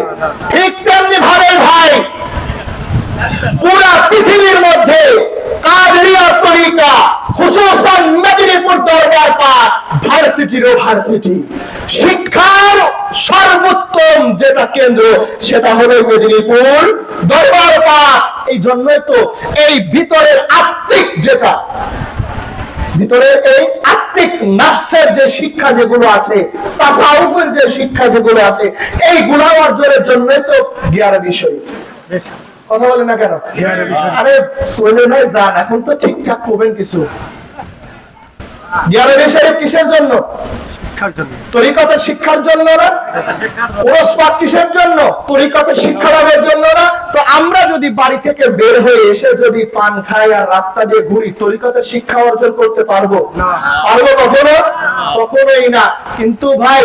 ঠিক তেমনি ভাবে ভাই পুরা পৃথিবীর মধ্যে কাদেরিয়া তরিকা, খুসুসান মেদিনীপুর দরবার পাক ভার্সিটিরও ভার্সিটি, শিক্ষার সর্বোত্তম যেটা কেন্দ্র সেটা হলো মেদিনীপুর দরবার পাক। এই জন্যই তো এই ভিতরের আত্মিক যেটা, ভিতরের এই আত্মিক নাফসের যে শিক্ষা যেগুলো আছে, তাসাউফের যে শিক্ষা যেগুলো আছে, এইগুলো অর্জনের জন্যই তো 11 বিষয়। কথা বলে না কেন? জ্ঞানের বিষয় আরে চলে নয় যান, এখন তো ঠিকঠাক করবেন কিছু। জ্ঞানের বিষয় কিসের জন্য? শিক্ষার জন্য। তরিকতের শিক্ষার জন্য না? ওরস পাক কিসের জন্য? তরিকতের শিক্ষা লাভের জন্য না? তো আমরা যদি বাড়ি থেকে বের হয়ে এসে যদি পান খাই আর রাস্তা দিয়ে ঘুরি, তরিকতের শিক্ষা অর্জন করতে পারবো? পারবো কখনো? কখনোই না। কিন্তু ভাই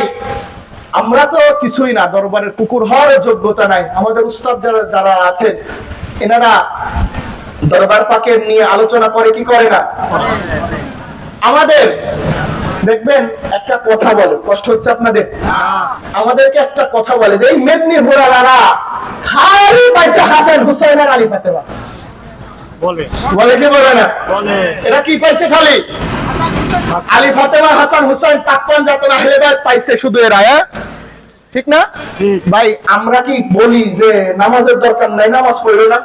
আমরা তো কিছুই না, দরবারের কুকুর হওয়ার যোগ্যতা নাই। আমাদের উস্তাদ যারা যারা আছেন এনারা দরবার পাকের নিয়ে আলোচনা করে কি করে না? আমাদের দেখবেন একটা কথা বলে, কষ্ট হচ্ছে আপনাদের? আমাদেরকে একটা কথা বলে যে এই মেদিনীপুরালারা খালি পাইছে হাসান হুসাইন আর আলী ফাতেমা। বলে বলে কি বলে না? বলে এরা কি পাইছে? খালি আলী ফাতেমা হাসান হুসাইন পাকপান যাতনা হেলেবাদ পাইছে শুধু এরা। ঠিক না ঠিক। ভাই? আমরা কি বলি যে নামাজের দরকার নাই, নামাজ পড়লো না?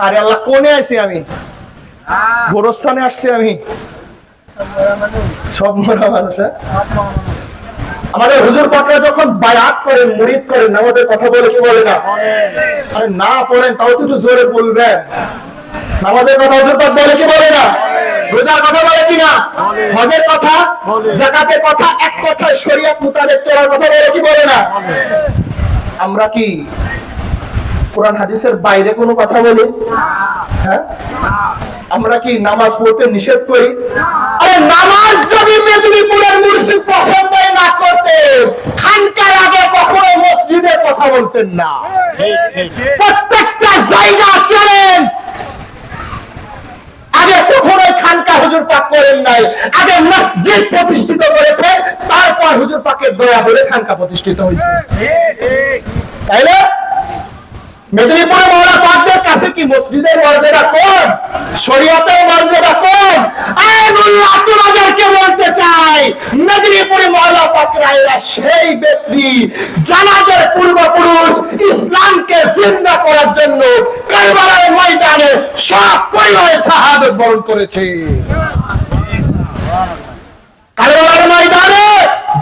আরে আল্লাহ, কোনে আইছি আমি? গোরস্থানে আসছি আমি? সব মরা মানুষ। আমাদের হুজুর পাকরা যখন বায়াত করেন, মুরিদ করেন, নামাজের কথা বলে কি বলে না? আরে না পড়েন তাও তো একটু জোরে বলবেন। নামাজের কথা হুজুর পাক বলে কি বলে না? রোজার কথা বলে কি না? হজের কথা, যাকাতের কথা, এক কথায় শরীয়ত মোতাবেক চলার কথা বলে কি বলে না? আমরা কি কোরআন হাদিসের বাইরে কোনো কথা বলি? হ্যাঁ? আমরা কি নামাজ পড়তে নিষেধ করি? আরে নামাজ যদি মেদিনীপুরের মুর্শিদ পছন্দ না করতেন, খানকার আগে কখনো মসজিদের কথা বলতেন না। প্রত্যেকটা জায়গা চ্যালেঞ্জ। আগে কখনো খানকা হুজুর পাক করেন নাই, আগে মসজিদ প্রতিষ্ঠিত করেছে, তারপর হুজুর পাকের দয়া বলে খানকা প্রতিষ্ঠিত হয়েছে। তাই না? মেদিনীপুরে মাওলানা পাকদের কাছে কি মসজিদের মর্যাদা কম? শরীয়তের মর্যাদা কম? আইনুল্লাহ তোমাদেরকে বলতে চাই, মেদিনীপুরে মাওলানা পাকরা এরা সেই ব্যক্তি জানাদের পূর্বপুরুষ ইসলামকে জিন্দা করার জন্য কারবালার ময়দানে সব পরিবারে শাহাদাত বরণ করেছে। কারবালার ময়দানে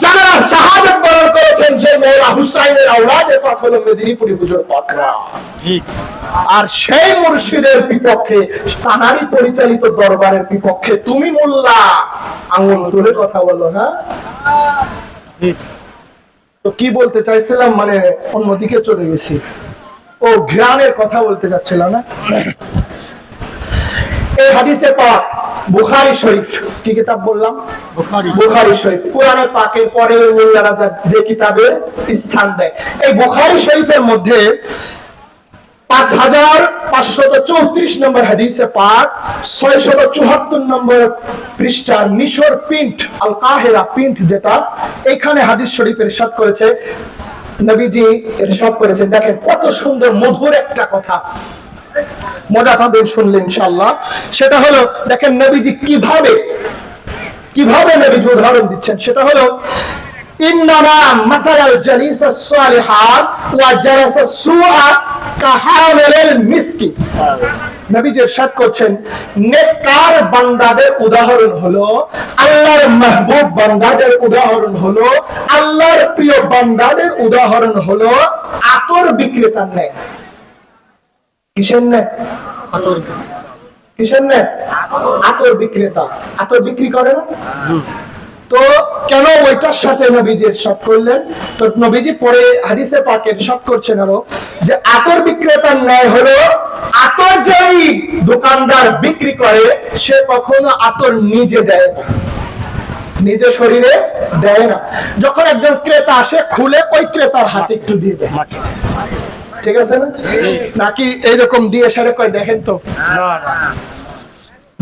যারা শাহাদাত বরণ করেছেন, যে মওলানা হুসাইনের আওলাদের পাক হলো মেদিনীপুরি হুজুর পাকরা। ঠিক। আর সেই মুর্শিদের বিপক্ষে, তানারই পরিচালিত দরবারের বিপক্ষে তুমি মোল্লা আঙুল তুলে কথা বলো না? ঠিক। তো কি বলতে চাইছিলাম, মানে অন্যদিকে চলে গেছি। ও ঘ্রাণের কথা বলতে যাচ্ছিলাম না? এই হাদিসে পাক বুখারী শরীফ, কি কিতাব বললাম? বুখারী শরীফ। কোরআনে পাকের পরে মোল্লারা যে কিতাবের স্থান দেয়, এই বুখারী শরীফের মধ্যে 5534 নম্বর হাদিসে পাক 674 নম্বর পৃষ্ঠা মিশর প্রিন্ট, আল কাহিরা প্রিন্ট, যেটা এখানে হাদিস শরীফ ইরশাদ করেছে, নবীজি ইরশাদ করেছেন। দেখেন কত সুন্দর মধুর একটা কথা, মজা পাবেন শুনলে ইনশাআল্লাহ। সেটা হলো, দেখেন নবীজি কিভাবে নবীজি উদাহরণ দিচ্ছেন। সেটা হলো, ইন্নামা মাসালাল জালিসাস সালিহাত ওয়া জালাসাস সুআ কাহামিল মিসকি। নবীজি ইরশাদ করছেন, নেককার বান্দাদের উদাহরণ হলো, আল্লাহর মাহবুব বান্দাদের উদাহরণ হলো, আল্লাহর প্রিয় বান্দাদের উদাহরণ হলো আতর বিক্রেতার ন্যায়। কিসের ন্যায়? কিসের ন্যায়? আতর বিক্রেতা। আতর বিক্রি করে না? তো কেন ওইটার সাথে নবীজি ইরশাদ করলেন? তো নবীজি পরে হাদিসে পাকে ইরশাদ করছেন হলো যে আতর বিক্রেতার ন্যায় হলো, আতর যেই দোকানদার বিক্রি করে সে কখনো আতর নিজে দেয় না, নিজে শরীরে দেয় না। যখন একজন ক্রেতা আসে, খুলে ওই ক্রেতার হাতে একটু দিয়ে দেয়। ঠিক আছে না? নাকি এইরকম দিয়ে সারে কয় দেখেন তো,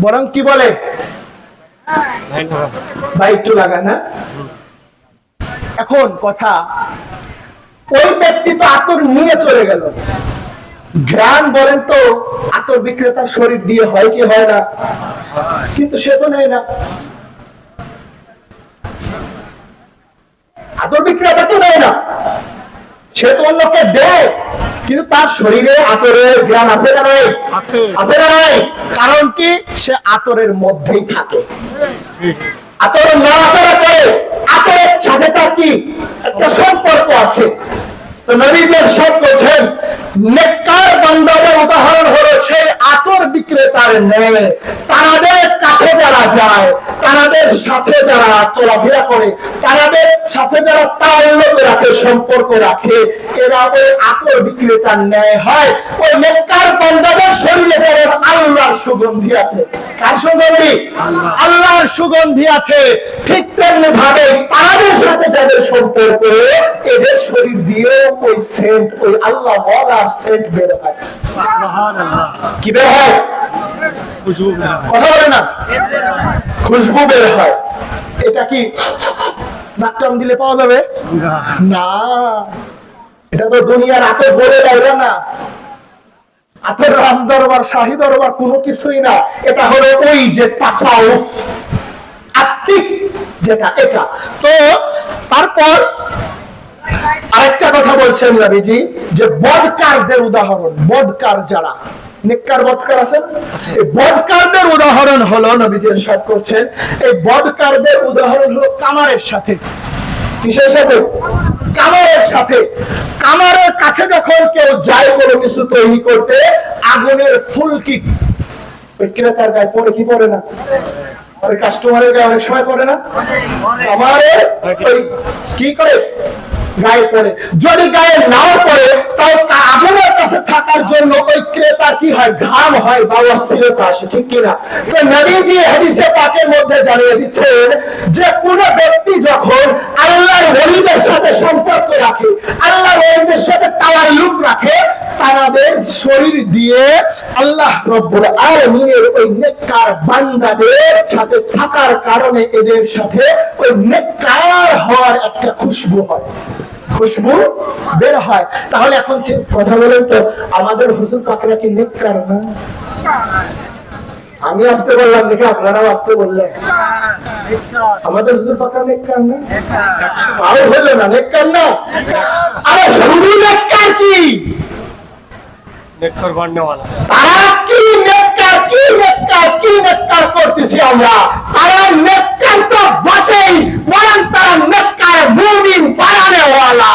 বরং কি বলে, ভাই একটু লাগা না। এখন কথা, ওই ব্যক্তি তো আতর নিয়ে চলে গেল, ঘ্রাণ বলেন তো আতর বিক্রেতার শরীর দিয়ে হয় কি হয় না? কিন্তু সে তো নেয় না, আতর বিক্রেতা তো নেয় না, সে তো অন্যকে দেয়, কিন্তু তার শরীরে আতরের ঘ্রাণ আছে না নাই? আছে না নাই? কারণ কি? সে আতরের মধ্যেই থাকে, আতর নড়াচড়া করে, আতরের সাথে তার কি একটা সম্পর্ক আছে। তো নবী ইরশাদ করেছেন, নেককার বান্দাদের উদাহরণ হলো সেই আতর বিক্রেতার ন্যায়। তাদের কাছে যারা যায়, তাদের সাথে যারা চলাফেরা করে, তাদের সাথে যারা তাল্লুক রাখে, সম্পর্ক রাখে, এরা ওই আতর বিক্রেতার ন্যায় হয়। ওই নেককার বান্দাদের শরীরে যেমন আল্লাহর সুগন্ধি আছে। কার সুগন্ধি? আল্লাহর সুগন্ধি আছে। ঠিক তেমনি ভাবে তাদের সাথে যাদের সম্পর্ক, এদের শরীর দিয়ে ওই সেন্ট, ওই আল্লাহ ওয়ালা সেন্ট বের হয়। সুবহানাল্লাহ। কি বের হয়? খুশবু বের হয়। কথা বলে না, খুশবু বের হয়। এটা কি নাকটাম দিলে পাওয়া যাবে? না, এটা তো দুনিয়ার আতর বলে বাইরে না, আতর রাজ দরবার, শাহী দরবার কোনো কিছুই না। এটা হলো ওই যে তাসাউফ, আত্মিক যেটা, এটা। তো তারপর আরেকটা কথা বলছেন নবীজি, যে বদকারদের উদাহরণ, বদকার যারা নেককার বদকার আছেন, এই বদকারদের উদাহরণ হলো, নবীজি ইরশাদ করছেন, এই বদকারদের উদাহরণ হলো কামারের সাথে। কিসের সাথে? কামারের সাথে। কামারের কাছে যখন কেউ যায় কোনো কিছু তৈরি করতে, আগুনের ফুলকি বিক্রেতার গায়ে পড়ে কি পড়ে না? ওই কাস্টমারের গায়ে অনেক সময় পড়ে না? কামারের কি করে গায়ে পড়ে। যদি গায়ে নাও পড়ে, তাও আগুনের কাছে থাকার জন্য ওই ক্রেতা কি হয়? ঘাম হয় বা অস্থিরতা আসে, ঠিক কিনা? তো নবীজি হাদিসে পাকের মধ্যে জানিয়ে দিচ্ছেন যে কোন ব্যক্তি যখন আল্লাহর ওলিদের সাথে সম্পর্ক রাখে, আল্লাহর ওলিদের সাথে তাআল্লুক রাখে, তাদের শরীর দিয়ে আল্লাহ রব্বুল আলামিনের ওই নেককার বান্দাদের সাথে থাকার কারণে এদের সাথে ওই নেককার হওয়ার একটা খুশবু হয়, খুশবু বের হয়। তাহলে এখন কথা বলেন তো, আমাদের হুজুর পাকরা কি নেককার না? আমি আসতে বললাম দেখে আপনারাও আসতে বললেন। আমাদের হুজুর পাকরা নেককার না? আরো হলো না নেককার না? আরে শুধু নেককার কি, নেককার বান্নাওয়ালা। তারা কি নেককার, কি নেককার, কি নেককার করতেছি আমরা? তারা নেককার তো বটেই, বরং তারা নেককার মুমিন বানানেওয়ালা।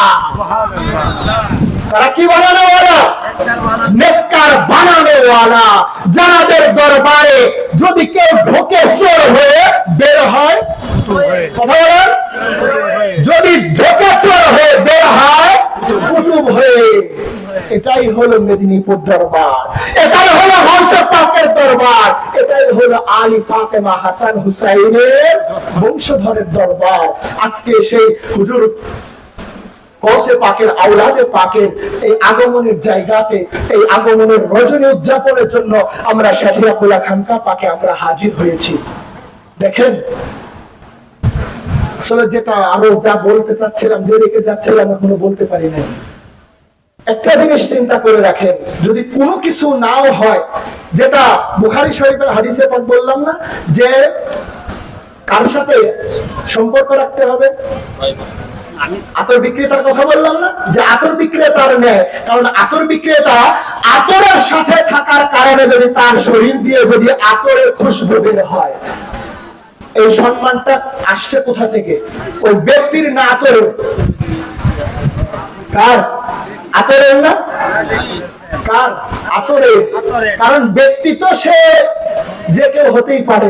তারা কি বানানেওয়ালা? নেককার বানানেওয়ালা। যাদের দরবারে যদি কেউ ঢোকে চোর হয়ে, বের হয় কথা বলেন, যদি ঢোকে চোর হয়ে বের হয় কুতুব হয়ে। এটাই হলো মেদিনীপুর দরবার, এটাই হলো গৌস পাকের দরবার, এটাই হলো আলী ফাতেমা হাসান হুসাইনের বংশধরের দরবার। আজকে সেই হুজুর গৌস পাকের, আওলাদে পাকের এই আগমনের জায়গাতে, এই আগমনের রজনী উদযাপনের জন্য আমরা শাহিয়াকুল্লাহ খানকা পাকে আমরা হাজির হয়েছি। দেখেন, আসলে যেটা আরো যা বলতে চাচ্ছিলাম, যে রেখে যাচ্ছিলাম, এখনো বলতে পারি নাই। একটা জিনিস চিন্তা করে রাখেন, যদি কোনো কিছু নাও হয়, যেটা বুখারী শরীফের হাদিসে পাক বললাম না, যে কার সাথে সম্পর্ক রাখতে হবে? আতর বিক্রেতার কথা বললাম না, যে আতর বিক্রেতার নেয়। কারণ আতর বিক্রেতা আতরের সাথে থাকার কারণে যদি তার শরীর দিয়ে যদি আতরের খুশবু বের হয়, এই সম্মানটা আসছে কোথা থেকে? ওই ব্যক্তির না আতরের? কার? আতরের না? কার? আতরের। কারণ ব্যক্তি তো সে যে কেউ হতেই পারে,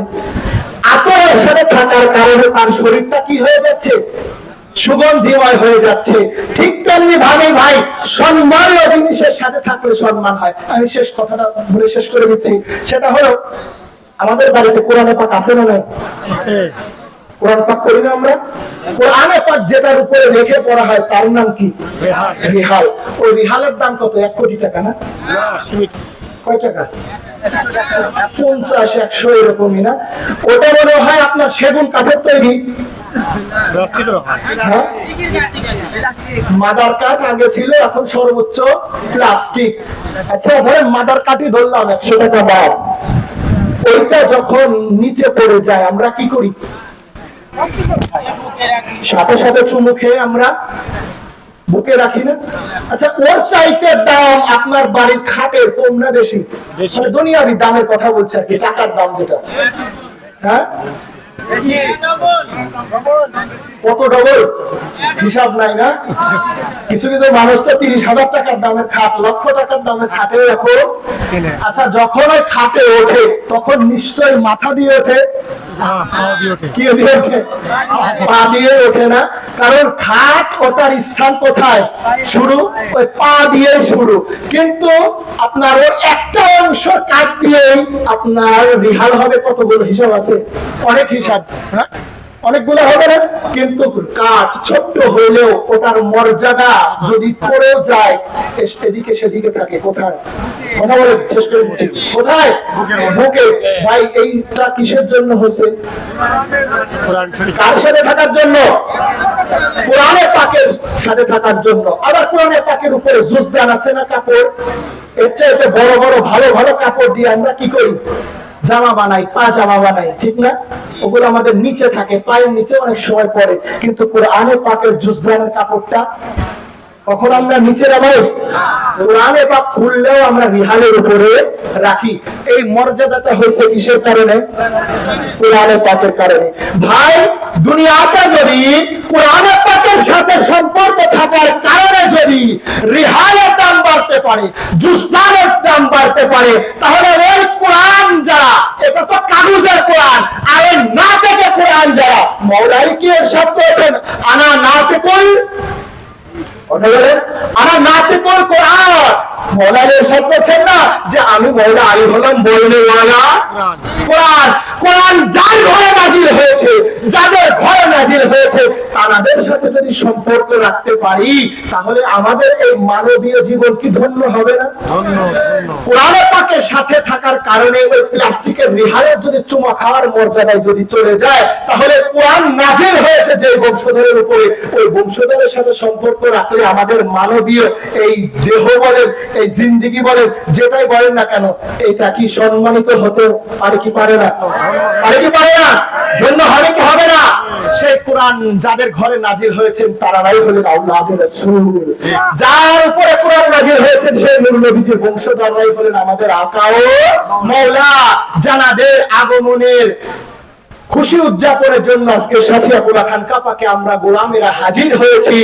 আতরের সাথে থাকার কারণে তার শরীরটা কি হয়ে যাচ্ছে? সুগন্ধিময় হয়ে যাচ্ছে। ঠিক তেমনি ভাবে ভাই, সম্মানীয় জিনিসের সাথে থাকলে সম্মান হয়। আমি শেষ কথাটা বলে শেষ করে দিচ্ছি, সেটা হলো আমাদের বাড়িতে কোরআনে পাক আছে না নাই? কোরআন পাক করি না আমরা? কোরআনে পাক যেটার উপরে রেখে পড়া হয় তার নাম কি? রিহাল। ওই রিহালের দাম কত? 1 কোটি টাকা না? কয় টাকা? 50, 100 এরকমই না? ওটা মনে হয় আপনার সেগুন কাঠের তৈরি। হ্যাঁ? মাদার কাঠ আগে ছিল, এখন সর্বোচ্চ প্লাস্টিক। আচ্ছা ধরেন মাদার কাঠই ধরলাম 100 টাকা দাম। ওইটা যখন নিচে পড়ে যায় আমরা কি করি? সাথে সাথে চুমু খেয়ে আমরা বুকে রাখি না? আচ্ছা, ওর চাইতে দাম আপনার বাড়ির খাটের কম না বেশি? মানে দুনিয়াবি দামের কথা বলছে আর কি, টাকার দাম যেটা। হ্যাঁ, কত ডবল হিসাব নাই না? কিছু কিছু মানুষ তো 30,000 টাকার দামের খাট, লক্ষ টাকার দামের খাটে রাখো। আচ্ছা, যখন ওই খাটে ওঠে তখন নিশ্চয়ই মাথা দিয়ে ওঠে, কি দিয়ে ওঠে? পা দিয়ে ওঠে না, কারণ খাট ওটার স্থান কোথায়? শুরু, ওই পা দিয়ে শুরু। কিন্তু আপনার ওর একটা অংশ কাট দিয়েই আপনার রিহাল হবে কতগুলো হিসাব আছে, অনেক হিসাব, হ্যাঁ অনেকগুলো হবে না? কিন্তু কাঠ ছোট্ট হইলেও ওটার মর্যাদা যদি পড়েও যায় এদিকে সেদিকে থাকে। কোথায়? কথা বলে শেষ করে দিচ্ছি। কোথায়? বুকে। ভাই এইটা কিসের জন্য হয়েছে? কার সাথে থাকার জন্য? কোরআনে পাকের সাথে থাকার জন্য। আবার কোরআনে পাকের উপরে জুজদান আছে না, কাপড়? এর চাইতে বড় বড় ভালো ভালো কাপড় দিয়ে আমরা কি করি? জামা বানাই, পাজামা বানাই, ঠিক না? ওগুলো আমাদের নিচে থাকে, পায়ের নিচে অনেক সময় পরে। কিন্তু কোরআনে পাকের জুজদানের কাপড়টা কখন আমরা নিচে নামাই? কোরআনে পাক খুললেও আমরা রিহালের উপরে রাখি। এই মর্যাদাটা হয়েছে কিসের কারণে? কোরআনে পাকের কারণে। ভাই, দুনিয়াটা যদি কোরআনে পাকের সাথে সম্পর্ক থাকার কারণে যদি রিহালের দাম বাড়তে পারে, জুজদানের দাম বাড়তে পারে, তাহলে ওই কোরআন যারা, এটা তো কাগজের কোরআন, আর ওই না থেকে কোরআন যারা, মওলাই কি এরশাদ করেছেন, আনা না থেকে কথা বলেন, আমার নাতে কোন কোরআন মওলানা এরশাদ করছেন না যে আমি মওলা আলী হলাম বলনে ওয়ালা কোরআন। কোরআন যার ঘরে নাজিল হয়েছে, যাদের ঘরে নাজিল হয়েছে, তাদের সাথে যদি সম্পর্ক রাখতে পারি তাহলে আমাদের এই মানবীয় জীবন কি ধন্য হবে না? কোরআন পাকের সাথে থাকার কারণে ওই প্লাস্টিকের রিহালের যদি চুমা খাওয়ার মর্যাদায় যদি চলে যায়, তাহলে কোরআন নাজিল হয়েছে যে বংশধরের উপরে, ওই বংশধরের সাথে সম্পর্ক রাখলে আমাদের মানবীয় এই দেহ বলেন, এই জিন্দেগি বলেন, যেটাই বলেন না কেন, এটা কি সম্মানিত হতে পারে কি পারে না? পারে কি পারে না? ধন্য হবে কি হবে না? সেই কোরআন যাদের ঘরে নাজিল হয়েছেন তারাই হলেন আওলাদে রাসূল। যার উপরে কোরআন নাজিল হয়েছে সেই নূর নবীর বংশধররাই হলেন আমাদের আকা ও মাওলা। জানাদের আগমনের খুশি উদযাপনের জন্য আজকে সাথিয়াপুরা খানকা পাকে আমরা গোলামেরা হাজির হয়েছি।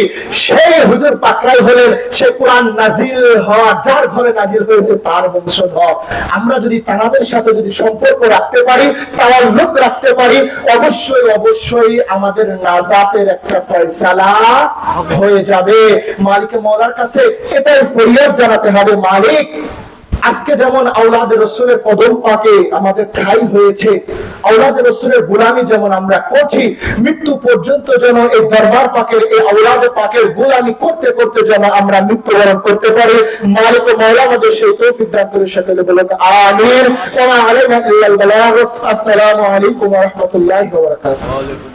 সেই হুজুর পাকরাই হলেন সেই কোরআন নাজিল হওয়া, যার ঘরে নাজিল হয়েছে তার বংশধর। আমরা যদি তাদের সাথে যদি সম্পর্ক রাখতে পারি, তাওয়াল্লুক রাখতে পারি, অবশ্যই অবশ্যই আমাদের নাজাতের একটা ফয়সালা হয়ে যাবে। মালিক মওলার কাছে এটাই ফরিয়াদ জানাতে হবে, মালিক আজকে যেমন আওলাদে রাসূলের কদম পাকে আমাদের ঠাঁই হয়েছে, আওলাদে রাসূলের গোলামি যেমন আমরা করছি, মৃত্যু পর্যন্ত যেন এই দরবার পাকের, এই আওলাদে পাকের গোলামি করতে করতে যেন আমরা মৃত্যুবরণ করতে পারি। মালিক ও মাওলা আমাদের সেই তৌফিক দান করে। সকলে বলেন আমিন। ওয়া আলাইনা ইল্লাল বালাগ। আসসালামু আলাইকুম ওয়া রাহমাতুল্লাহি ওয়া বারাকাতুহু।